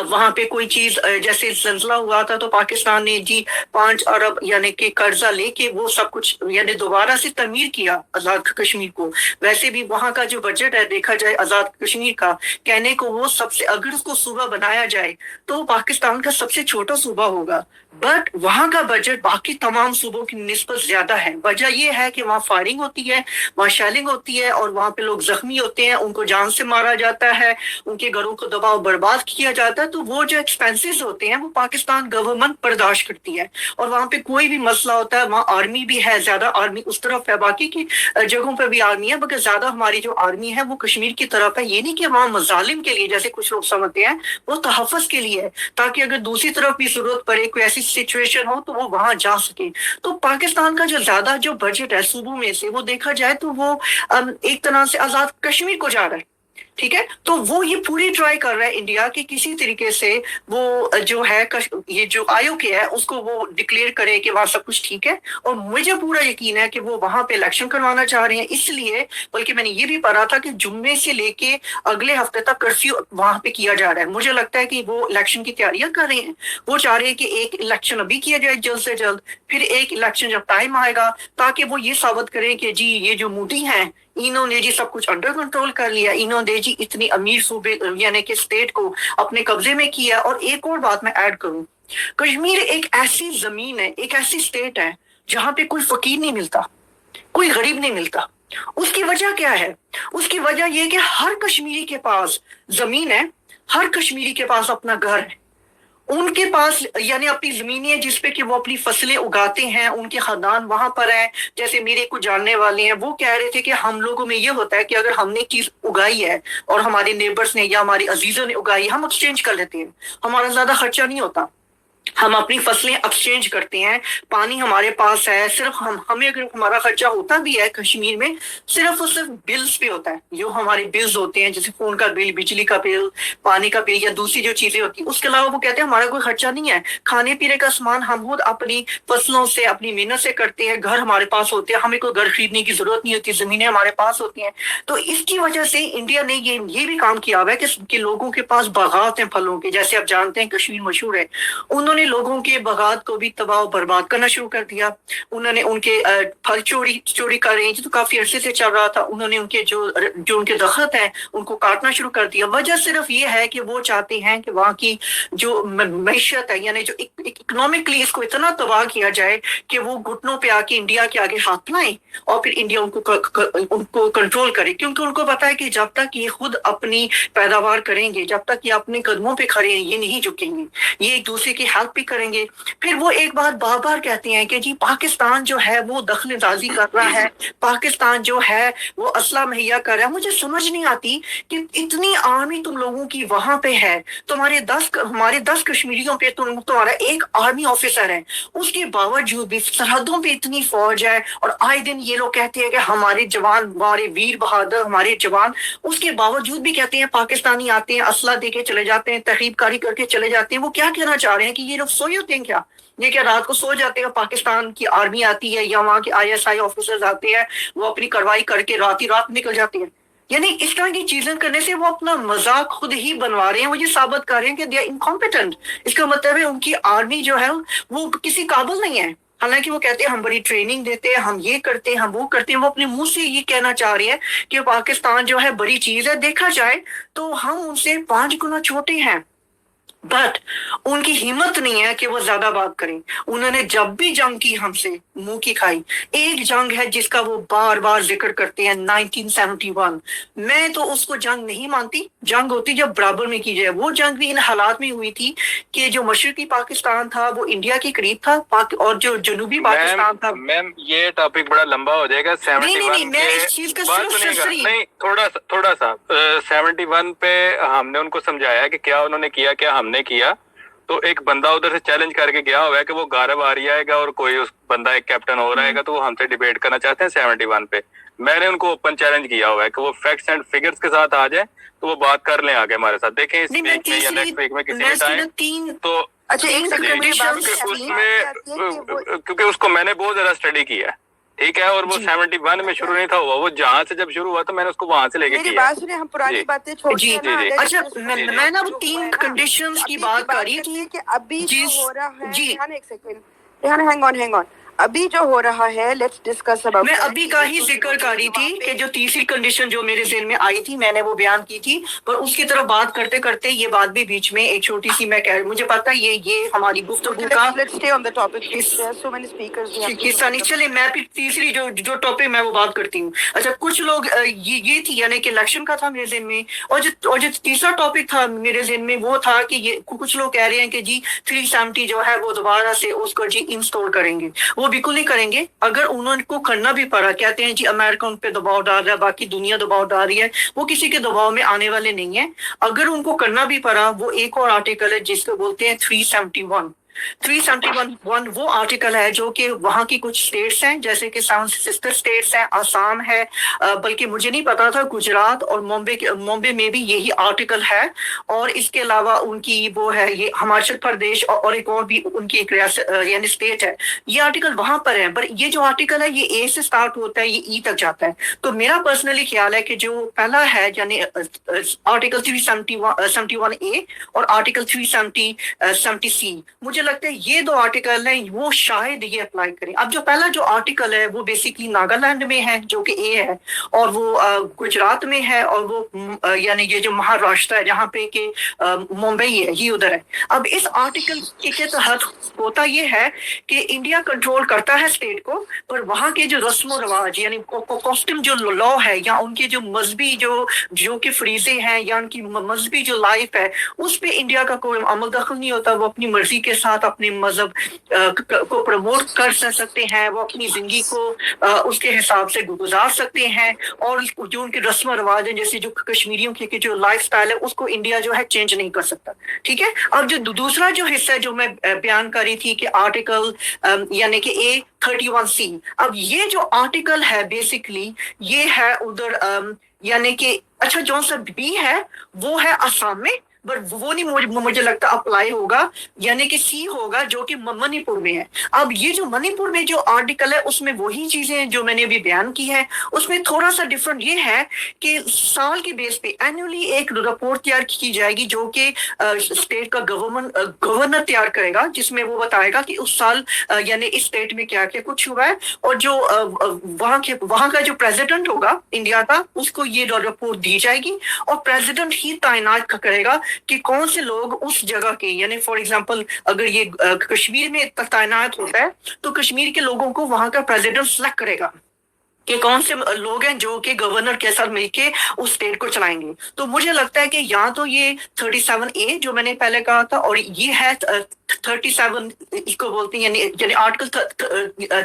وہاں پہ کوئی چیز جیسے زلزلہ ہوا تھا تو پاکستان نے جی 5 ارب یعنی کہ قرضہ لے کے وہ سب کچھ یعنی دوبارہ سے تعمیر کیا آزاد کشمیر کو۔ ویسے بھی وہاں کا جو بجٹ ہے دیکھا جائے آزاد کشمیر کا، کہنے کو وہ سب سے، اگر اس کو صوبہ بنایا جائے تو پاکستان کا سب سے چھوٹا صوبہ ہوگا، بٹ وہاں کا بجٹ باقی تمام صوبوں کی نسبت زیادہ ہے۔ وجہ یہ ہے کہ وہاں فائرنگ ہوتی ہے، وہاں شیلنگ ہوتی ہے، اور وہاں پہ لوگ زخمی ہوتے ہیں، ان کو جان سے مارا جاتا ہے، ان کے گھروں کو دباؤ برباد کیا جاتا ہے، تو وہ جو ایکسپینسز ہوتے ہیں وہ پاکستان گورنمنٹ برداشت کرتی ہے، اور وہاں پہ کوئی بھی مسئلہ ہوتا ہے وہاں آرمی بھی ہے، زیادہ آرمی اس طرف ہے، باقی کی جگہوں پہ بھی آرمی ہے، مگر زیادہ ہماری جو آرمی ہے وہ کشمیر کی طرف ہے۔ یہ نہیں کہ وہاں مظالم کے لیے جیسے کچھ لوگ سمجھتے ہیں، وہ تحفظ کے لیے ہے، تاکہ اگر دوسری طرف بھی ضرورت پڑے، کوئی ایسی سچویشن ہو تو وہ وہاں جا سکے۔ تو پاکستان کا جو زیادہ جو بجٹ ہے صوبوں میں سے وہ دیکھا جائے تو وہ ایک طرح سے آزاد کشمیر کو جا رہا ہے، ٹھیک ہے۔ تو وہ یہ پوری ٹرائی کر رہا ہے انڈیا کہ کسی طریقے سے وہ جو ہے یہ جو آیو کے ہے اس کو وہ ڈکلیئر کرے کہ وہاں سب کچھ ٹھیک ہے، اور مجھے پورا یقین ہے کہ وہ وہاں پہ الیکشن کروانا چاہ رہے ہیں، اس لیے بلکہ میں نے یہ بھی پڑھا تھا کہ جمعے سے لے کے اگلے ہفتے تک کرفیو وہاں پہ کیا جا رہا ہے۔ مجھے لگتا ہے کہ وہ الیکشن کی تیاریاں کر رہے ہیں، وہ چاہ رہے ہیں کہ ایک الیکشن ابھی کیا جائے جلد سے جلد، پھر ایک الیکشن جب ٹائم آئے گا تاکہ وہ یہ ثابت کریں کہ جی یہ جو مودی ہیں انہوں نے جی سب کچھ انڈر کنٹرول کر لیا، انہوں نے جی اتنی امیر صوبے یعنی کہ اسٹیٹ کو اپنے قبضے میں کیا۔ اور ایک اور بات میں ایڈ کروں، کشمیر ایک ایسی زمین ہے، ایک ایسی اسٹیٹ ہے جہاں پہ کوئی فقیر نہیں ملتا، کوئی غریب نہیں ملتا۔ اس کی وجہ کیا ہے؟ اس کی وجہ یہ کہ ہر کشمیری کے پاس زمین ہے، ہر کشمیری کے پاس اپنا گھر ہے، ان کے پاس یعنی اپنی زمینیں ہیں جس پہ کہ وہ اپنی فصلیں اگاتے ہیں، ان کے خاندان وہاں پر ہیں۔ جیسے میرے کچھ جاننے والے ہیں وہ کہہ رہے تھے کہ ہم لوگوں میں یہ ہوتا ہے کہ اگر ہم نے چیز اگائی ہے اور ہمارے نیبرز نے یا ہمارے عزیزوں نے اگائی، ہم ایکسچینج کر لیتے ہیں، ہمارا زیادہ خرچہ نہیں ہوتا۔ हम अपनी फसलें एक्सचेंज करते हैं, पानी हमारे पास है, सिर्फ हमें अगर हमारा खर्चा होता भी है कश्मीर में सिर्फ और सिर्फ बिल्स पे होता है, जो हमारे बिल्स होते हैं जैसे फोन का बिल, बिजली का बिल, पानी का बिल या दूसरी जो चीजें होती हैं, उसके अलावा वो कहते हैं हमारा कोई खर्चा नहीं है। खाने पीने का सामान हम खुद अपनी फसलों से अपनी मेहनत से करते हैं, घर हमारे पास होते हैं, हमें कोई घर खरीदने की जरूरत नहीं होती, जमीनें हमारे पास होती हैं। तो इसकी वजह से इंडिया ने ये भी काम किया हुआ है कि लोगों के पास बागात हैं फलों के, जैसे आप जानते हैं कश्मीर मशहूर है, उन्होंने लोगों के बागात को भी तबाह बर्बाद करना शुरू कर दिया। उन्होंने उनके फल चोरी का रेंज तो काफी अरसे से चल रहा था, उन्होंने उनके जो उनके दखत हैं उनको काटना शुरू कर दिया। वजह सिर्फ ये है कि वो चाहते हैं कि वहाँ की जो मैशत है, यानी जो इकोनॉमिकली इसको इतना तबाह किया जाए कि वो घुटनों पे आके इंडिया के आगे हाथ लाएं और फिर इंडिया उनको कंट्रोल करे, क्योंकि उनको पता है कि जब तक ये खुद अपनी पैदावार करेंगे, जब तक ये अपने कदमों पे खड़े हैं, ये नहीं झुकेंगे, ये एक दूसरे की हेल्प भी करेंगे। फिर वो एक बात बार बार कहते हैं कि जी पाकिस्तान जो है वो दखलंदाजी कर रहा है, पाकिस्तान जो है वो असला मुहैया कर रहा है। मुझे समझ नहीं आती कि इतनी आर्मी तुम लोगों की वहां पे है, हमारे 10 कश्मीरियों पे तुम्हारा एक आर्मी ऑफिसर है, उसके बावजूद भी सरहदों पे इतनी फौज है और आए दिन ये लोग कहते हैं कि हमारे जवान, हमारे वीर बहादुर, हमारे जवान, उसके बावजूद भी कहते हैं पाकिस्तानी आते हैं, असला दे के चले जाते हैं, तहरीबकारी करके चले जाते हैं। वो क्या कहना चाह रहे हैं कि ये लोग सोए होते हैं क्या? ये क्या रात को सो जाते हैं, पाकिस्तान की आर्मी आती है या वहाँ के ISI ऑफिसर्स आते हैं, वो अपनी कार्रवाई करके रात ही रात निकल जाती है? यानी इस तरह की चीजें करने से वो अपना मजाक खुद ही बनवा रहे हैं, वो ये साबित कर रहे हैं कि दे आर इनकॉम्पिटेंट। इसका मतलब है उनकी आर्मी जो है वो किसी काबिल नहीं है। हालांकि वो कहते हैं हम बड़ी ट्रेनिंग देते हैं, हम ये करते हैं, हम वो करते हैं। वो अपने मुंह से ये कहना चाह रहे हैं कि पाकिस्तान जो है बड़ी चीज है। देखा जाए तो हम उनसे 5 गुना छोटे हैं, बट उनकी हिम्मत नहीं है कि वो ज्यादा बात करें। उन्होंने जब भी जंग की हमसे मुंह की खाई। एक जंग है जिसका वो बार बार जिक्र करते हैं, 1971। मैं तो उसको जंग नहीं मानती, जंग होती जब बराबर में की जाए। वो जंग भी इन हालात में हुई थी कि जो मशरकी पाकिस्तान था वो इंडिया के करीब था, और जो जनूबी पाकिस्तान था। मैम ये टॉपिक बड़ा लंबा हो जाएगा। 71 मैं इस चीज का नहीं, थोड़ा सा 71 पे हमने उनको समझाया कि क्या उन्होंने किया, क्या हमने किया। तो एक बंदा उधर से चैलेंज करके गया हुआ है कि वो गारब आ रही आएगा और कोई उस बंदा एक कैप्टन हो रहेगा, तो वो हमसे डिबेट करना चाहते हैं 71 पे। मैंने उनको ओपन चैलेंज किया हुआ है कि वो फैक्ट्स एंड फिगर्स के साथ आ जाए, तो वो बात कर लें आगे हमारे साथ। देखें इस वीक में या नेक्स्ट वीक में किसी भी टाइम। तो अच्छा, क्योंकि उसको मैंने बहुत ज्यादा स्टडी किया है, ठीक है, और वो 71 में शुरू नहीं था हुआ, वो जहाँ से जब शुरू हुआ तो मैंने उसको वहां से लेके किया। बात सुने, हम पुरानी बातें छोड़ते हैं ना। अच्छा, मैं ना 3 कंडीशंस की बात कर रही थी कि अभी जो हो रहा है, एक सेकंड, हैंग ऑन, अभी जो हो रहा है, लेट्स डिस्कस अबाउट। मैं अभी का ही जिक्र कर रही थी कि जो तीसरी कंडीशन जो मेरे ज़हन में आई थी, मैंने वो बयान की थी, पर उसकी तरफ बात करते करते ये बात भी बीच में एक छोटी सी मैं कह, मुझे पता है ये हमारी गुफ्तगू का let's stay on the topic, so many speakers हिस्सा नहीं। चले, मैं फिर तीसरी जो टॉपिक मैं वो बात करती हूँ। अच्छा, कुछ लोग ये थी, यानी कि इलेक्शन का था मेरे ज़हन में, और जो तीसरा टॉपिक था मेरे ज़हन में वो था कि ये कुछ लोग कह रहे हैं कि जी 370 जो है वो दोबारा से उसको जी इंस्टॉल करेंगे। वो बिल्कुल नहीं करेंगे। अगर उनको करना भी पड़ा, कहते हैं जी अमेरिका उन पे दबाव डाल रहा है, बाकी दुनिया दबाव डाल रही है, वो किसी के दबाव में आने वाले नहीं है। अगर उनको करना भी पड़ा, वो एक और आर्टिकल है जिसको बोलते हैं 371 वो आर्टिकल है जो कि वहाँ की कुछ स्टेट्स हैं, जैसे कि सिस्टर स्टेट्स हैं, आसाम है, बल्कि मुझे नहीं पता था गुजरात और मुंबई में भी यही आर्टिकल है। और इसके अलावा उनकी वो है ये हिमाचल प्रदेश और एक और भी उनकी एक यानी स्टेट है, ये आर्टिकल वहां पर है। पर ये जो आर्टिकल है ये ए से स्टार्ट होता है, ये ई तक जाता है। तो मेरा पर्सनली ख्याल है कि जो पहला है यानी आर्टिकल 371A और आर्टिकल 370C, मुझे लगता है ये 2 आर्टिकल हैं, वो शायद ये अप्लाई करें। अब जो पहला जो आर्टिकल है वो बेसिकली नागालैंड में है, जो कि ए है, और वो गुजरात में है, और वो यानी ये जो महाराष्ट्र है जहाँ पे कि मुंबई है, ये उधर है। अब इस आर्टिकल के तहत होता ये है कि इंडिया कंट्रोल करता है स्टेट को, पर वहाँ के जो रस्म रिवाज यानी कॉस्ट्यूम जो लॉ है, या उनके जो मजहबी जो कि फरीजे हैं, या उनकी मजहबी जो लाइफ है, उस पे इंडिया का कोई अमल दखल नहीं होता। वो अपनी मर्जी के साथ साथ अपने मजहब को प्रमोट कर सकते हैं, वो अपनी जिंदगी को उसके हिसाब से गुजार सकते हैं, और जो उनके रस्म रिवाज है, जैसे जो कश्मीरियों की जो लाइफ स्टाइल है, उसको इंडिया जो है चेंज नहीं कर सकता। ठीक है। अब जो दूसरा जो हिस्सा है जो मैं बयान कर रही थी कि आर्टिकल यानी कि A31C, अब ये जो आर्टिकल है बेसिकली ये है उधर यानी कि अच्छा जो सा बी है वो है असम में, बट वो नहीं मुझे लगता अप्लाई होगा, यानी कि सी होगा जो कि मणिपुर में है। अब ये जो मणिपुर में जो आर्टिकल है उसमें वही चीजें जो मैंने अभी बयान की है, उसमें थोड़ा सा डिफरेंट ये है कि साल के बेस पे एनुअली एक रिपोर्ट तैयार की जाएगी जो कि स्टेट का गवर्नर तैयार करेगा, जिसमें वो बताएगा कि उस साल यानी इस स्टेट में क्या क्या कुछ हुआ है, और जो वहाँ का जो प्रेसिडेंट होगा इंडिया का उसको ये रिपोर्ट दी जाएगी, और प्रेसिडेंट ही तैनात करेगा कि कौन से लोग उस जगह के, यानी फॉर एग्जांपल अगर ये कश्मीर में तैनात होता है तो कश्मीर के लोगों को वहां का प्रेसिडेंट सेलेक्ट करेगा कि कौन से लोग हैं जो कि गवर्नर के साथ मिलके उस स्टेट को चलाएंगे। तो मुझे लगता है कि यहाँ तो ये 37A जो मैंने पहले कहा था, और ये है 37 इसको बोलते हैं यानी आर्टिकल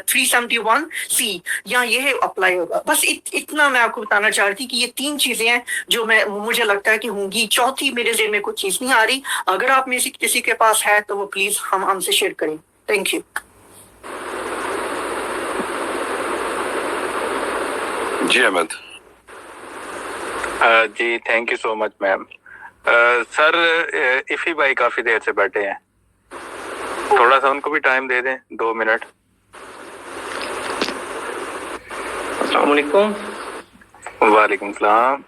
371C, यहाँ ये अप्लाई होगा। बस इतना मैं आपको बताना चाह रही थी कि ये तीन चीजें हैं जो मुझे लगता है कि होंगी। चौथी मेरे ज़हन में कुछ चीज नहीं आ रही, अगर आप में से किसी के पास है तो वो प्लीज हमसे शेयर करें। Thank you. जी अहमद। जी thank you so much ma'am. Sir Iffi भाई काफी देर से बैठे हैं, थोड़ा सा उनको भी टाइम दे दें, 2 मिनट। अस्सलाम वालेकुम। वालेकुम सलाम।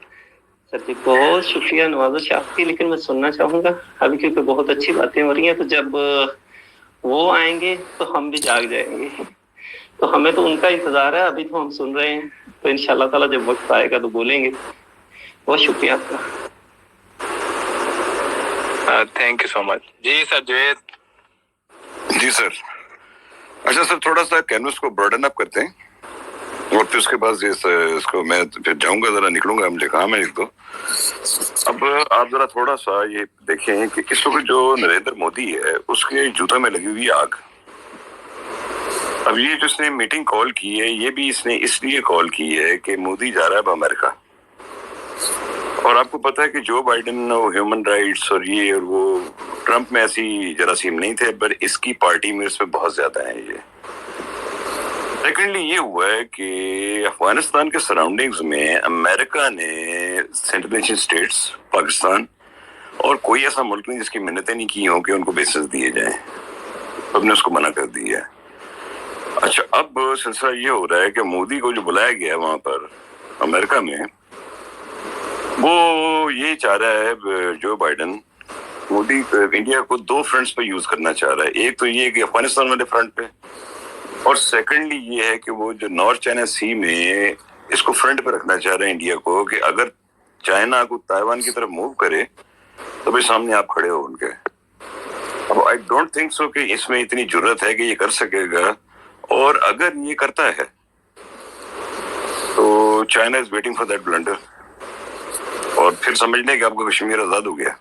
सर जी बहुत शुक्रिया नवाज़िश आपकी, लेकिन मैं सुनना चाहूँगा अभी क्योंकि बहुत अच्छी बातें हो रही हैं, तो जब वो आएंगे तो हम भी जाग जाएंगे, तो हमें तो उनका इंतजार है, अभी तो हम सुन रहे हैं, तो इंशाल्लाह ताला जब वक्त आएगा तो बोलेंगे। बहुत शुक्रिया आपका। Thank you so much. जी सर जुवेद। जी सर। अच्छा सर, थोड़ा सा कैनवस को बर्डन अप करते हैं और फिर उसके बाद इसको मैं फिर जाऊंगा, जरा निकलूंगा, मुझे काम है एक दो। अब आप जरा थोड़ा सा ये देखें कि इस वक्त जो नरेंद्र मोदी है उसके जूता में लगी हुई आग। अब ये जो इसने मीटिंग कॉल की है, ये भी इसने इसलिए कॉल की है कि मोदी जा रहा है अमेरिका, और आपको पता है कि जो बाइडेन ह्यूमन राइट्स और ये और वो ट्रम्प में ऐसी जरासीम नहीं थे, पर इसकी पार्टी में इसमें बहुत ज्यादा है ये। सेकेंडली ये हुआ है कि अफगानिस्तान के सराउंडिंग्स में अमेरिका ने सेंट्रल एशियन स्टेट्स, पाकिस्तान और कोई ऐसा मुल्क नहीं जिसकी मिन्नतें नहीं की हों कि उनको बेसेस दिए जाएं, सबने उसको मना कर दिया है। अच्छा, अब सिलसिला ये हो रहा है कि मोदी को जो बुलाया गया है वहां पर अमेरिका में, वो ये चाह रहा है जो बाइडेन, मोदी इंडिया को 2 फ्रंट्स पे यूज करना चाह रहा है। एक तो ये कि अफगानिस्तान वाले फ्रंट पे, और सेकेंडली ये है कि वो जो नॉर्थ चाइना सी में इसको फ्रंट पे रखना चाह रहे हैं इंडिया को, कि अगर चाइना को ताइवान की तरफ मूव करे तो भाई सामने आप खड़े हो उनके। अब आई डोंट थिंक सो कि इसमें इतनी जरूरत है कि ये कर सकेगा, और अगर ये करता है तो China is waiting for that blunder, और फिर समझ लें कि आपका कश्मीर आजाद हो गया।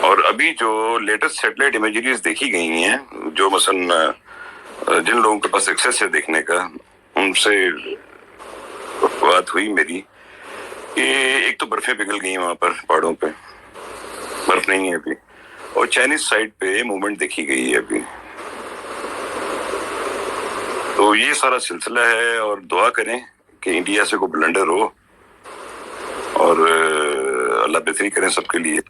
और अभी जो लेटेस्ट सैटेलाइट इमेजरीज देखी गई हैं, जो मसलन जिन लोगों के पास एक्सेस है देखने का, उनसे बात हुई मेरी कि एक तो बर्फें पिघल गई वहां पर, पहाड़ों पे बर्फ नहीं है अभी, और चाइनीज साइड पे मूवमेंट देखी गई है अभी। तो ये सारा सिलसिला है, और दुआ करें कि इंडिया से कोई ब्लंडर हो और अल्लाह बेहतरी करें सबके लिए।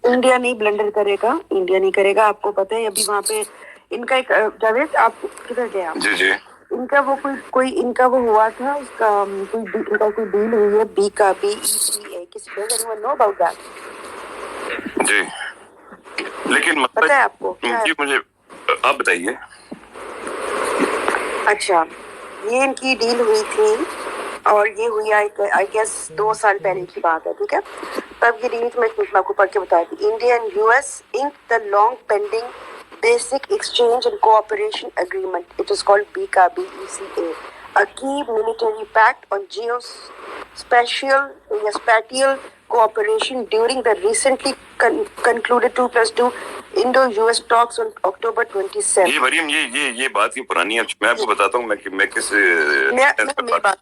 इंडिया नहीं ब्लंडर करेगा, इंडिया नहीं करेगा। आपको पता है अभी वहाँ पे इनका एक जावेद, आप किधर गए आप? जी जी। इनका वो कोई इनका वो हुआ था, उसका इनका कोई डील हुई है, BECA, किसी डजंट नो अबाउट दैट? जी, लेकिन मतलब पता है आपको? जी मुझे आप बताइए। अच्छा, ये इनकी डील हुई थी, और ये हुई आई गेस 2 साल पहले की बात है, ठीक है? तब ये डील मैं आपको पढ़ के बताई थी। India and US inked the long pending Basic Exchange and Cooperation Agreement. It is called BECA, a key military pact on geospatial cooperation during the recently concluded 2+2 Indo-US talks on October 27. ये मरियम ये बात ही पुरानी है. मैं आपको बताता हूँ मैं किस मेरी बात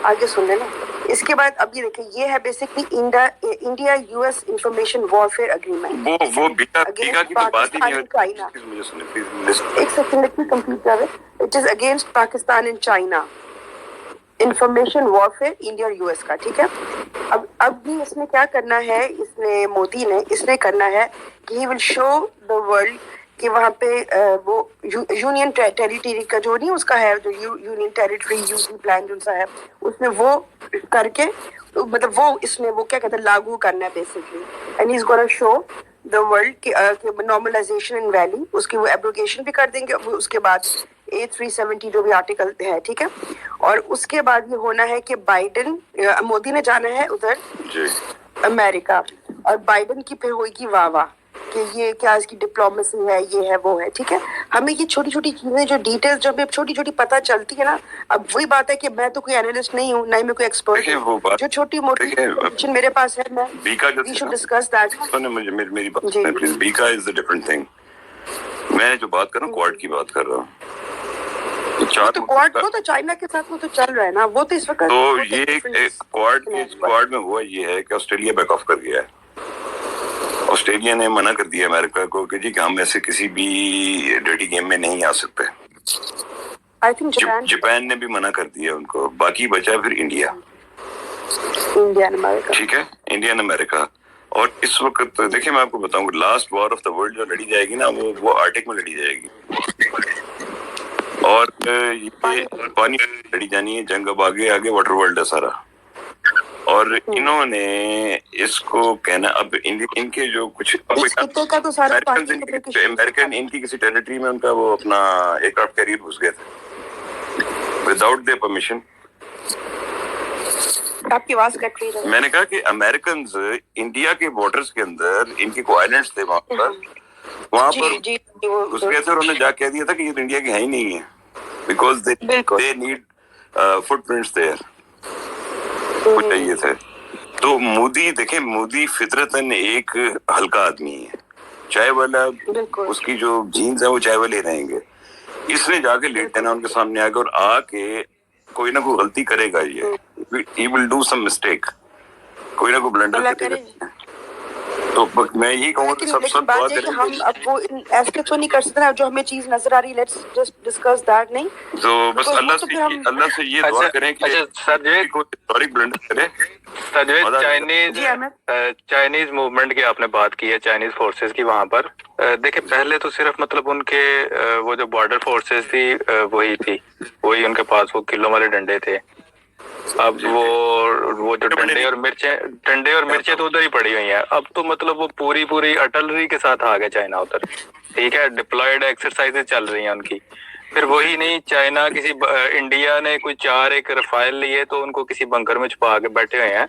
आगे सुन लेना. इसके बाद अब ये देखिए, ये है basically India US information warfare agreement. वो बीका की तो बात ही नहीं होती. मुझे सुनिए प्लीज. एक सेकंड, लेट मी कंप्लीट कर. It is against Pakistan and China. Information warfare India और यूएस का, ठीक है. अब भी इसने क्या करना है, इसने मोदी ने इसने करना है कि he will show the world कि वहाँ पे वो यूनियन टेरिटरी का जो नहीं उसका है, जो यूनियन टेरिटरी यूटी प्लान जो सा है, उसने वो करके मतलब वो इसने वो क्या कहते हैं लागू करना है basically. And he is gonna show the world कि नॉर्मलाइजेशन इन वैली, उसकी वो एब्रोगेशन भी कर देंगे उसके बाद A370 जो भी आर्टिकल है, ठीक है. और उसके बाद ये होना है कि बाइडेन मोदी ने जाना है उधर अमेरिका, और बाइडेन की फिर होगी वाह कि ये क्या इसकी डिप्लोमेसी है, ये है वो है, ठीक है. हमें ये छोटी छोटी चीजें जो डिटेल्स जो हमें छोटी छोटी पता चलती है ना, अब वही बात है कि मैं तो कोई एनालिस्ट नहीं हूँ, ना ही मैं कोई एक्सपर्ट हूँ. जो छोटी मोटी इन्फॉर्मेशन मेरे पास है, मैं वी शुड डिस्कस दैट. मेरी बात please. Bika is the different thing. मैं जो बात कर रहा हूँ क्वाड की बात कर रहा हूँ. तो क्वाड वो तो चाइना के साथ वो तो चल रहा है ना, वो तो इस वक्त. तो ये क्वाड में हुआ ये है कि ऑस्ट्रेलिया बैक ऑफ कर गया है. ऑस्ट्रेलिया ने मना कर दिया अमेरिका को कि जी हम ऐसे किसी भी डर्टी गेम में नहीं आ सकते. आई थिंक जापान ने भी मना कर दिया उनको. बाकी बचा फिर इंडिया अमेरिका, ठीक है. India America. और इस वक्त देखिए मैं आपको बताऊंगा, last war of the world जो लड़ी जाएगी ना, वो आर्टिक में लड़ी जाएगी. और ये पानी लड़ी जानी है. जंग अब आगे वाटर वर्ल्ड है सारा. और इन्होंने इसको कहना, अब इनके जो कुछ अमेरिकन इनकी किसी टेरिटरी में उनका वो अपना एयरक्राफ्ट कैरियर घुस गए थे विदाउट देयर परमिशन. आपकी आवाज कट रही है. मैंने कहा कि अमेरिकन इंडिया के बॉर्डर्स के अंदर इनके को आइलैंड्स थे वहां पर घुस गए थे. उन्होंने जाके कह दिया था कि ये इंडिया के है ही नहीं है, because they need footprints there. वो चाहिए थे. तो मोदी देखें, मोदी फितरतन एक हल्का आदमी है. चाय वाला उसकी जो जीन्स है वो चाय वाले रहेंगे. इसने जाके लेट देना उनके सामने आके, और आके कोई ना कोई गलती करेगा. ये he will do some mistake. कोई ना कोई ब्लंडर करेगा. तो मैं यही कहूँगा कि सब बात है कि हम अब वो ऐसे तो नहीं कर सकते ना, जो हमें चीज नजर आ रही. Let's just discuss that. नहीं तो बस अल्लाह से ये दुआ करें कि हिस्टोरिक ब्लंडर करे. चाइनीज मूवमेंट की आपने बात की है, चाइनीज फोर्सेस की वहां पर. देखिए पहले तो सिर्फ मतलब उनके वो जो बॉर्डर फोर्सेस थी वही उनके पास वो किलो वाले डंडे थे. अब वो जो डंडे और मिर्चें तो उधर ही पड़ी हुई हैं. अब तो मतलब वो पूरी अटलरी के साथ आ गया चाइना उधर, ठीक है. डिप्लॉयड एक्सरसाइजेज चल रही हैं उनकी. फिर वही नहीं, चाइना इंडिया ने कोई 4 एक रफाइल लिए तो उनको किसी बंकर में छुपा के बैठे हुए हैं.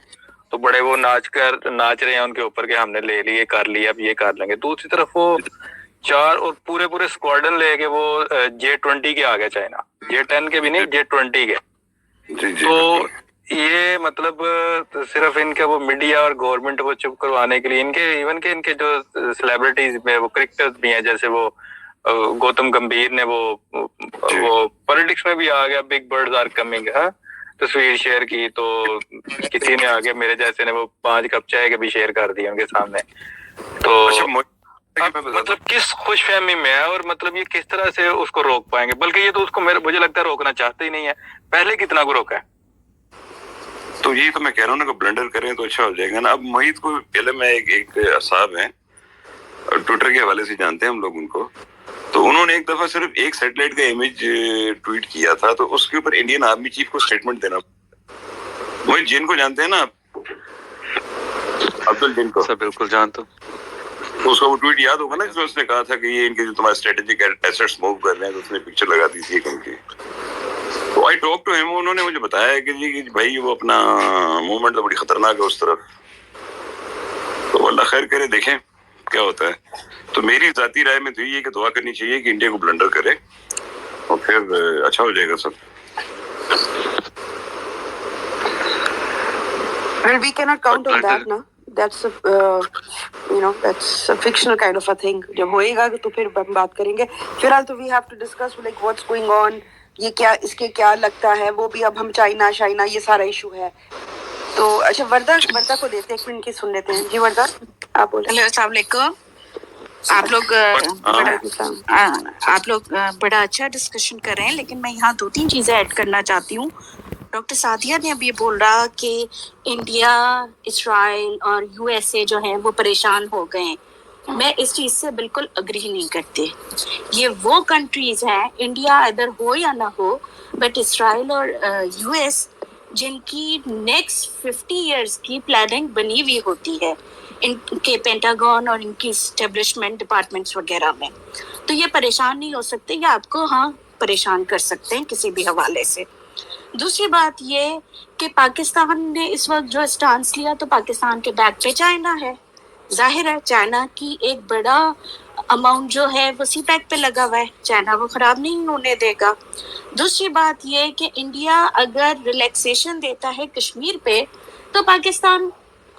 तो बड़े वो नाच रहे हैं उनके ऊपर कि हमने ले लिए, कर लिया, अब ये कर लेंगे. दूसरी तरफ वो 4 और पूरे स्क्वाड्रन लेके वो J20 के आ गया चाइना. J10 के भी नहीं, J20 के. तो ये मतलब सिर्फ इनका वो मीडिया और गवर्नमेंट को चुप करवाने के लिए इनके जो सेलिब्रिटीज में वो क्रिकेटर्स भी हैं, जैसे वो गौतम गंभीर ने वो पॉलिटिक्स में भी आ गया. बिग बर्ड्स आर कमिंग तस्वीर शेयर की, तो किसी ने आगे मेरे जैसे ने वो 5 कप चाय के भी शेयर कर दिए उनके सामने. तो मतलब किस खुशफहमी में है, और मतलब ये किस तरह से उसको रोक पाएंगे. बल्कि ये तो उसको मुझे लगता है रोकना चाहते ही नहीं है. पहले कितना को रोका है. तो यही तो मैं कह रहा हूँ ना, ब्लंडर करें तो अच्छा हो जाएगा ना. अब मोहित को पहले मैं एक साहब हैं, ट्विटर के हवाले से जानते हैं हम लोग उनको. तो उन्होंने एक दफा सिर्फ एक सैटेलाइट का इमेज ट्वीट किया था, तो उसके ऊपर इंडियन आर्मी चीफ को स्टेटमेंट देना. मोहित जिन को जानते हैं ना, अब्दुल जिन को. बिल्कुल जानता हूँ. तो उसका वो ट्वीट याद होगा ना, जिसमें उसने कहा था कि ये इनके जो तुम्हारे स्ट्रेटेजिक एसेट्स मूव कर रहे हैं, तो उसने पिक्चर लगा दी थी इनकी. तो आई टॉक टू हिम. उन्होंने मुझे बताया कि जी कि भाई वो अपना मूवमेंट तो बड़ी खतरनाक है उस तरफ. तो अल्लाह खैर करे, देखें क्या होता है. तो मेरी जाती राय में तो ये कि दुआ करनी चाहिए कि इंडिया को ब्लंडर करे और फिर अच्छा हो जाएगा सब. Well, we cannot count on that, ना. that's a fictional kind of a thing. जब होएगा तो फिर हम बात करेंगे. फिलहाल तो we have to discuss like what's going on. ये क्या, इसके क्या लगता है, वो भी अब हम चाइना ये सारा इशू है. तो अच्छा वर्दा को देते हैं, एक मिनट की सुन लेते हैं. जी वर्दा आप बोले. हेलो अस्सलाम वालेकुम. आप लोग बड़ा अच्छा डिस्कशन कर रहे हैं, लेकिन मैं यहाँ 2-3 चीज़ें ऐड करना चाहती हूँ. डॉक्टर सादिया ने अभी बोल रहा कि इंडिया, इस्राइल और यूएसए जो है वो परेशान हो गए हैं. मैं इस चीज़ से बिल्कुल अग्री नहीं करती. ये वो कंट्रीज़ हैं, इंडिया अदर हो या ना हो, बट इस्राइल और यूएस जिनकी नेक्स्ट 50 इयर्स की प्लानिंग बनी हुई होती है इनके पेंटागन और इनकी एस्टेब्लिशमेंट डिपार्टमेंट्स वगैरह में, तो ये परेशान नहीं हो सकते या आपको परेशान कर सकते हैं किसी भी हवाले से. दूसरी बात ये कि पाकिस्तान ने इस वक्त जो स्टांस लिया, तो पाकिस्तान के बैक पे चाइना है. जाहिर है चाइना की एक बड़ा अमाउंट जो है वो सी पैक पे लगा हुआ है, चाइना वो ख़राब नहीं होने देगा. दूसरी बात ये कि इंडिया अगर रिलैक्सेशन देता है कश्मीर पे तो पाकिस्तान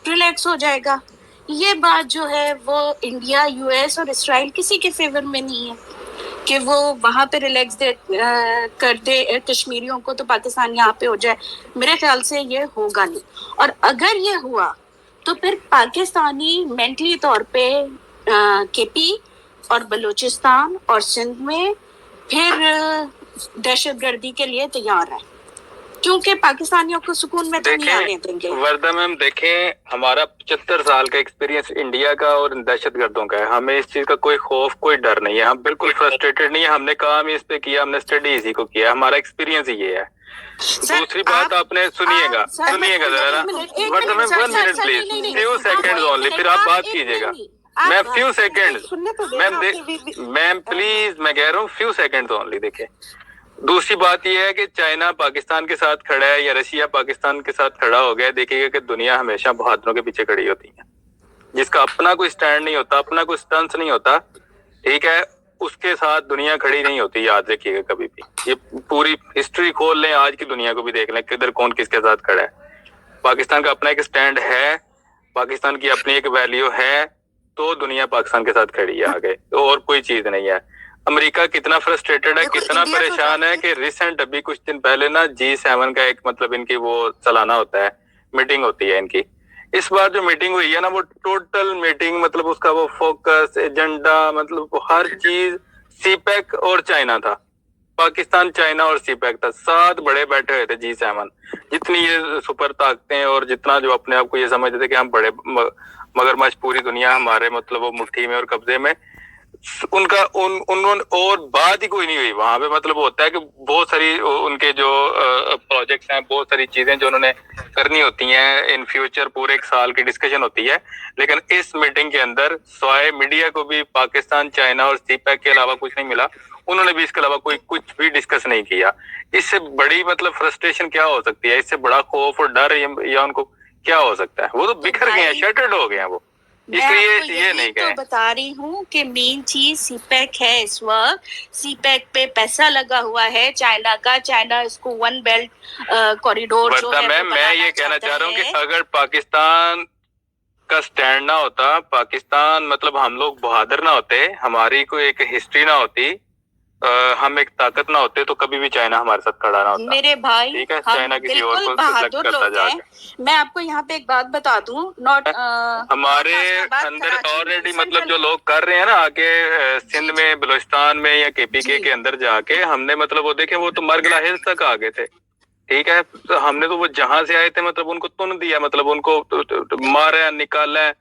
रिलैक्स हो जाएगा. ये बात जो है वो इंडिया, यूएस और इसराइल किसी के फेवर में नहीं है कि वो वहाँ पे रिलैक्स कर दे कश्मीरियों को तो पाकिस्तान यहाँ पे हो जाए. मेरे ख्याल से ये होगा नहीं, और अगर ये हुआ तो फिर पाकिस्तानी मेंटली तौर पे केपी और बलूचिस्तान और सिंध में फिर दहशतगर्दी के लिए तैयार है, क्योंकि पाकिस्तानियों को सुकून में तो नहीं आने देंगे. वर्दा मैम देखें, हमारा 75 साल का एक्सपीरियंस इंडिया का और दहशतगर्दों का है. हमें इस चीज का कोई खौफ, कोई डर नहीं है. हम बिल्कुल फ्रस्ट्रेटेड नहीं है. हमने काम इस पे किया, हमने स्टडी इसी को किया. हमारा एक्सपीरियंस ये है. दूसरी बात आपने सुनिएगा जरा ना Warda ma'am, 1 minute please, few seconds only, फिर आप बात कीजिएगा. मैं फ्यू सेकेंड्स मैम प्लीज, मैं कह रहा हूँ फ्यू सेकेंड्स ओनली. देखिए, दूसरी बात यह है कि चाइना पाकिस्तान के साथ खड़ा है या रशिया पाकिस्तान के साथ खड़ा हो गया. देखिएगा कि दुनिया हमेशा बहादुरों के पीछे खड़ी होती है. जिसका अपना कोई स्टैंड नहीं होता, अपना कोई स्टंस नहीं होता, ठीक है, उसके साथ दुनिया खड़ी नहीं होती. याद रखिएगा कभी भी. ये पूरी हिस्ट्री खोल लें, आज की दुनिया को भी देख लें, किधर कौन किसके साथ खड़ा है. पाकिस्तान का अपना एक स्टैंड है, पाकिस्तान की अपनी एक वैल्यू है, तो दुनिया पाकिस्तान के साथ खड़ी है आगे, और कोई चीज नहीं है. अमेरिका कितना फ्रस्ट्रेटेड है, कितना परेशान है कि रिसेंट अभी कुछ दिन पहले ना G7 का एक मतलब इनकी वो सालाना होता है, मीटिंग होती है इनकी. इस बार जो मीटिंग हुई है ना, वो टोटल मीटिंग मतलब उसका वो फोकस, एजेंडा, मतलब वो हर चीज सीपैक और चाइना था. पाकिस्तान, चाइना और सीपैक था. 7 बड़े बैठे हुए थे G7. जितनी ये सुपर ताकतें और जितना जो अपने आप को ये समझते थे कि हम बड़े मगरमच्छ, पूरी दुनिया हमारे मतलब वो मुट्ठी में और कब्जे में, उनका उन्होंने और बात ही कोई नहीं हुई वहां पे. मतलब होता है कि बहुत सारी उनके जो प्रोजेक्ट्स हैं, बहुत सारी चीजें जो उन्होंने करनी होती हैं इन फ्यूचर, पूरे एक साल की डिस्कशन होती है. लेकिन इस मीटिंग के अंदर स्वाय मीडिया को भी पाकिस्तान, चाइना और सीपैक के अलावा कुछ नहीं मिला. उन्होंने भी इसके अलावा कोई कुछ भी डिस्कस नहीं किया. इससे बड़ी मतलब फ्रस्ट्रेशन क्या हो सकती है? इससे बड़ा खौफ और डर या उनको क्या हो सकता है? वो तो बिखर गए हैं, शटर्ड हो गए हैं वो. इसलिए ये नहीं तो बता रही हूँ कि मेन चीज सीपैक है. इस वक्त सीपैक पे पैसा लगा हुआ है चाइना का. चाइना इसको 1 बेल्ट कॉरिडोर जो है मैं ये कहना चाह रहा हूँ कि अगर पाकिस्तान का स्टैंड ना होता, पाकिस्तान मतलब हम लोग बहादुर ना होते, हमारी कोई एक हिस्ट्री ना होती, हम एक ताकत ना होते, तो कभी भी चाइना हमारे साथ खड़ा ना होता. मेरे भाई, ठीक है, चाइना किसी और को बहादुर लोग हैं. मैं आपको यहाँ पे एक बात बता दूं, हमारे अंदर ऑलरेडी मतलब जो लोग कर रहे हैं ना आके सिंध में, बलूचिस्तान में या केपीके के अंदर जाके, हमने मतलब वो देखे, वो तो मरगला हिल्स तक आ गए थे. ठीक है, तो हमने तो वो जहां से आए थे मतलब उनको तुन दिया, मतलब उनको मारा, निकाला.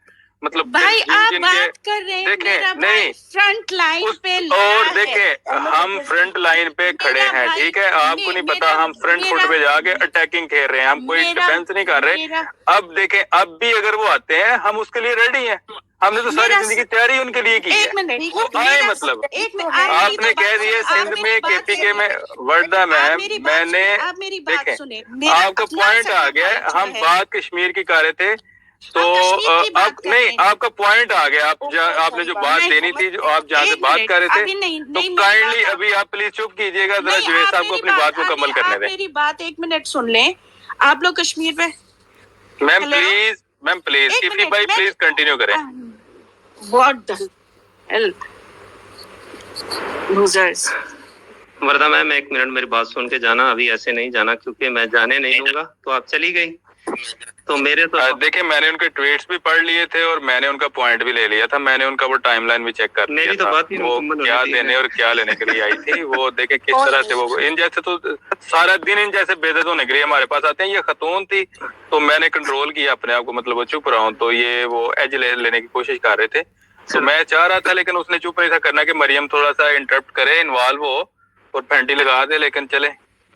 मतलब भाई आप बात कर रहे हैं, मेरा भाई फ्रंट लाइन पे और देखें, हम फ्रंट लाइन पे खड़े हैं. ठीक है, आपको नहीं पता हम फ्रंट फुट पे जाके अटैकिंग खेल रहे हैं, हम कोई डिफेंस नहीं कर रहे. अब देखें, अब भी अगर वो आते हैं, हम उसके लिए रेडी हैं. हमने तो सारी जिंदगी तैयारी उनके लिए की है. वो आए मतलब आपने कह दिया सिंध में, केपीके में. वर्दा मैम, मैंने देखें आपका पॉइंट आ गया. हम बात कश्मीर की कर रहे थे, तो अब नहीं, आपका पॉइंट आ गया. आपने जो बात देनी थी, जो आप जहाँ से बात कर रहे थे, तो काइंडली अभी आप प्लीज चुप कीजिएगा जरा. जुवैद साहब को अपनी बात मुकम्मल करने दें. मेरी बात 1 मिनट सुन लें. आप लोग कश्मीर पे, ma'am please ma'am please Iffi भाई प्लीज कंटिन्यू करें. What the hell? Losers. Warda ma'am 1 minute मेरी बात सुन के जाना, अभी ऐसे नहीं जाना क्योंकि मैं जाने नहीं दूंगा. तो आप चली गई तो मेरे तो देखिए मैंने उनके ट्वीट्स भी पढ़ लिए थे और मैंने उनका पॉइंट भी ले लिया था. मैंने उनका वो टाइमलाइन भी चेक कर लिया था. वो क्या देने और क्या लेने के लिए आई थी. वो देखे किस तरह से वो इन जैसे तो सारा दिन इन जैसे बेइज्जत होने के लिए हमारे पास आते हैं. ये खतून थी तो मैंने कंट्रोल किया अपने आप को, मतलब वो चुप रहा हूँ. तो ये वो एज लेने की कोशिश कर रहे थे तो मैं चाह रहा था, लेकिन उसने चुप नहीं था करना कि मरियम थोड़ा सा इंटरप्ट करे, इन्वॉल्व हो और फैंटी लगा दे. लेकिन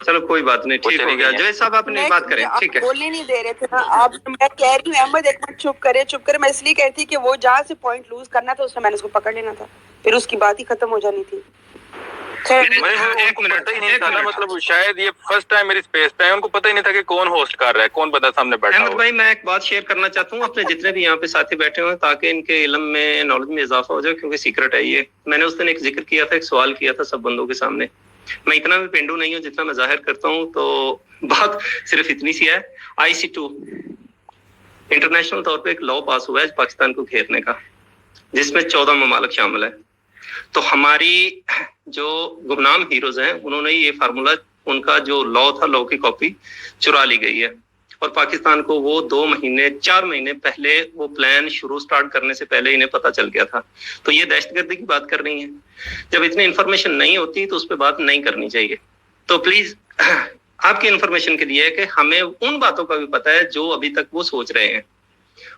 चलो कोई बात नहीं, ठीक हो गया. जवेद साहब अपनी बात करें. ठीक है, बोलने नहीं दे रहे थे ना आप. मैं कह रही हूँ अहमद एक मिनट चुप करे. मैं इसलिए कहती थी कि वो जहाँ से पॉइंट लूज करना था उसमें मैंने उसको पकड़ लेना था, फिर उसकी बात ही खत्म हो जानी थी. एक मिनट ही नहीं था ना, मतलब शायद ये फर्स्ट टाइम मेरी स्पेस पे है. उनको पता ही नहीं था कि कौन होस्ट कर रहा है, कौन बंदा सामने बैठा है. अहमद भाई मैं एक बात शेयर करना चाहता हूँ अपने जितने भी यहाँ पे साथी बैठे हुए हैं, ताकि इनके इल्म में नॉलेज में इजाफा हो जाए, क्योंकि सीक्रेट है ये. मैंने उस दिन एक जिक्र किया था, एक सवाल किया था सब बंदों के सामने. मैं इतना भी पेंडू नहीं हूँ जितना मैं जाहिर करता हूँ. तो बात सिर्फ इतनी सी है. IC2 इंटरनेशनल तौर पे एक लॉ पास हुआ है पाकिस्तान को घेरने का, जिसमें 14 ममालिक शामिल है. तो हमारी जो गुमनाम हीरोज हैं उन्होंने ये फार्मूला, उनका जो लॉ था, लॉ की कॉपी चुरा ली गई है. और पाकिस्तान को वो 4 महीने पहले वो प्लान स्टार्ट करने से पहले इन्हें पता चल गया था. तो ये दहशतगर्दी की बात कर रही है. जब इतनी इन्फॉर्मेशन नहीं होती तो उस पर बात नहीं करनी चाहिए. तो प्लीज आपकी इन्फॉर्मेशन के लिए है कि हमें उन बातों का भी पता है जो अभी तक वो सोच रहे हैं.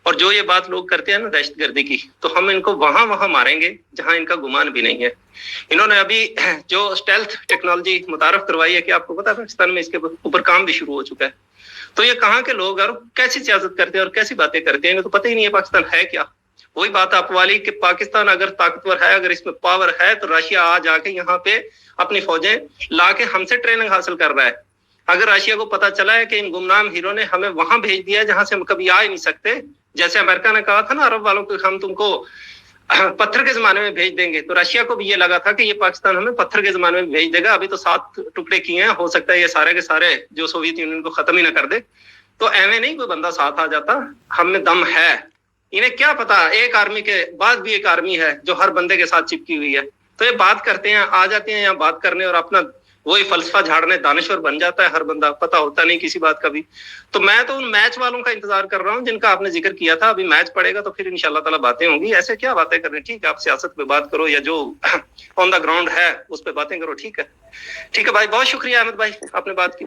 और जो ये बात लोग करते हैं ना दहशतगर्दी की, तो हम इनको वहां मारेंगे जहां इनका गुमान भी नहीं है. इन्होंने अभी जो स्टेल्थ टेक्नोलॉजी मुतारफ करवाई है कि आपको पता है पाकिस्तान में इसके ऊपर काम भी शुरू हो चुका है. तो ये कहाँ के लोग और कैसी सियासत करते हैं और कैसी बातें करते हैं, इन्हें तो पता ही नहीं है पाकिस्तान है क्या. वही बात आप वाली कि पाकिस्तान अगर ताकतवर है, अगर इसमें पावर है, तो रशिया आ जाके यहाँ पे अपनी फौजें लाके हमसे ट्रेनिंग हासिल कर रहा है. अगर रशिया को पता चला है कि इन गुमनाम हीरो ने हमें वहां भेज दिया है जहां से हम कभी आ ही नहीं सकते, जैसे अमेरिका ने कहा था ना अरब वालों को हम तुमको पत्थर के जमाने में भेज देंगे, तो रशिया को भी ये लगा था कि ये पाकिस्तान हमें पत्थर के जमाने में भेज देगा. अभी तो 7 टुकड़े किए हैं, हो सकता है ये सारे के सारे जो सोवियत यूनियन को खत्म ही ना कर दे. तो ऐਵੇਂ नहीं कोई बंदा साथ आ जाता. हम में दम है. इन्हें क्या पता एक आर्मी के बाद भी एक आर्मी है जो हर बंदे के साथ चिपकी हुई है. तो ये बात करते हैं, आ जाते हैं यहाँ बात करने और अपना वही फलसफा झाड़ने दानिश्वर बन जाता है हर बंदा. पता होता नहीं किसी बात का भी. तो मैं तो उन मैच वालों का इंतजार कर रहा हूँ जिनका आपने जिक्र किया था. अभी मैच पड़ेगा तो फिर इंशाल्लाह ताला बातें होंगी. ऐसे क्या बातें करनी, ठीक है आप सियासत पे बात करो या जो ऑन द ग्राउंड है उस पे बातें करो. ठीक है भाई, बहुत शुक्रिया अहमद भाई, आपने बात की.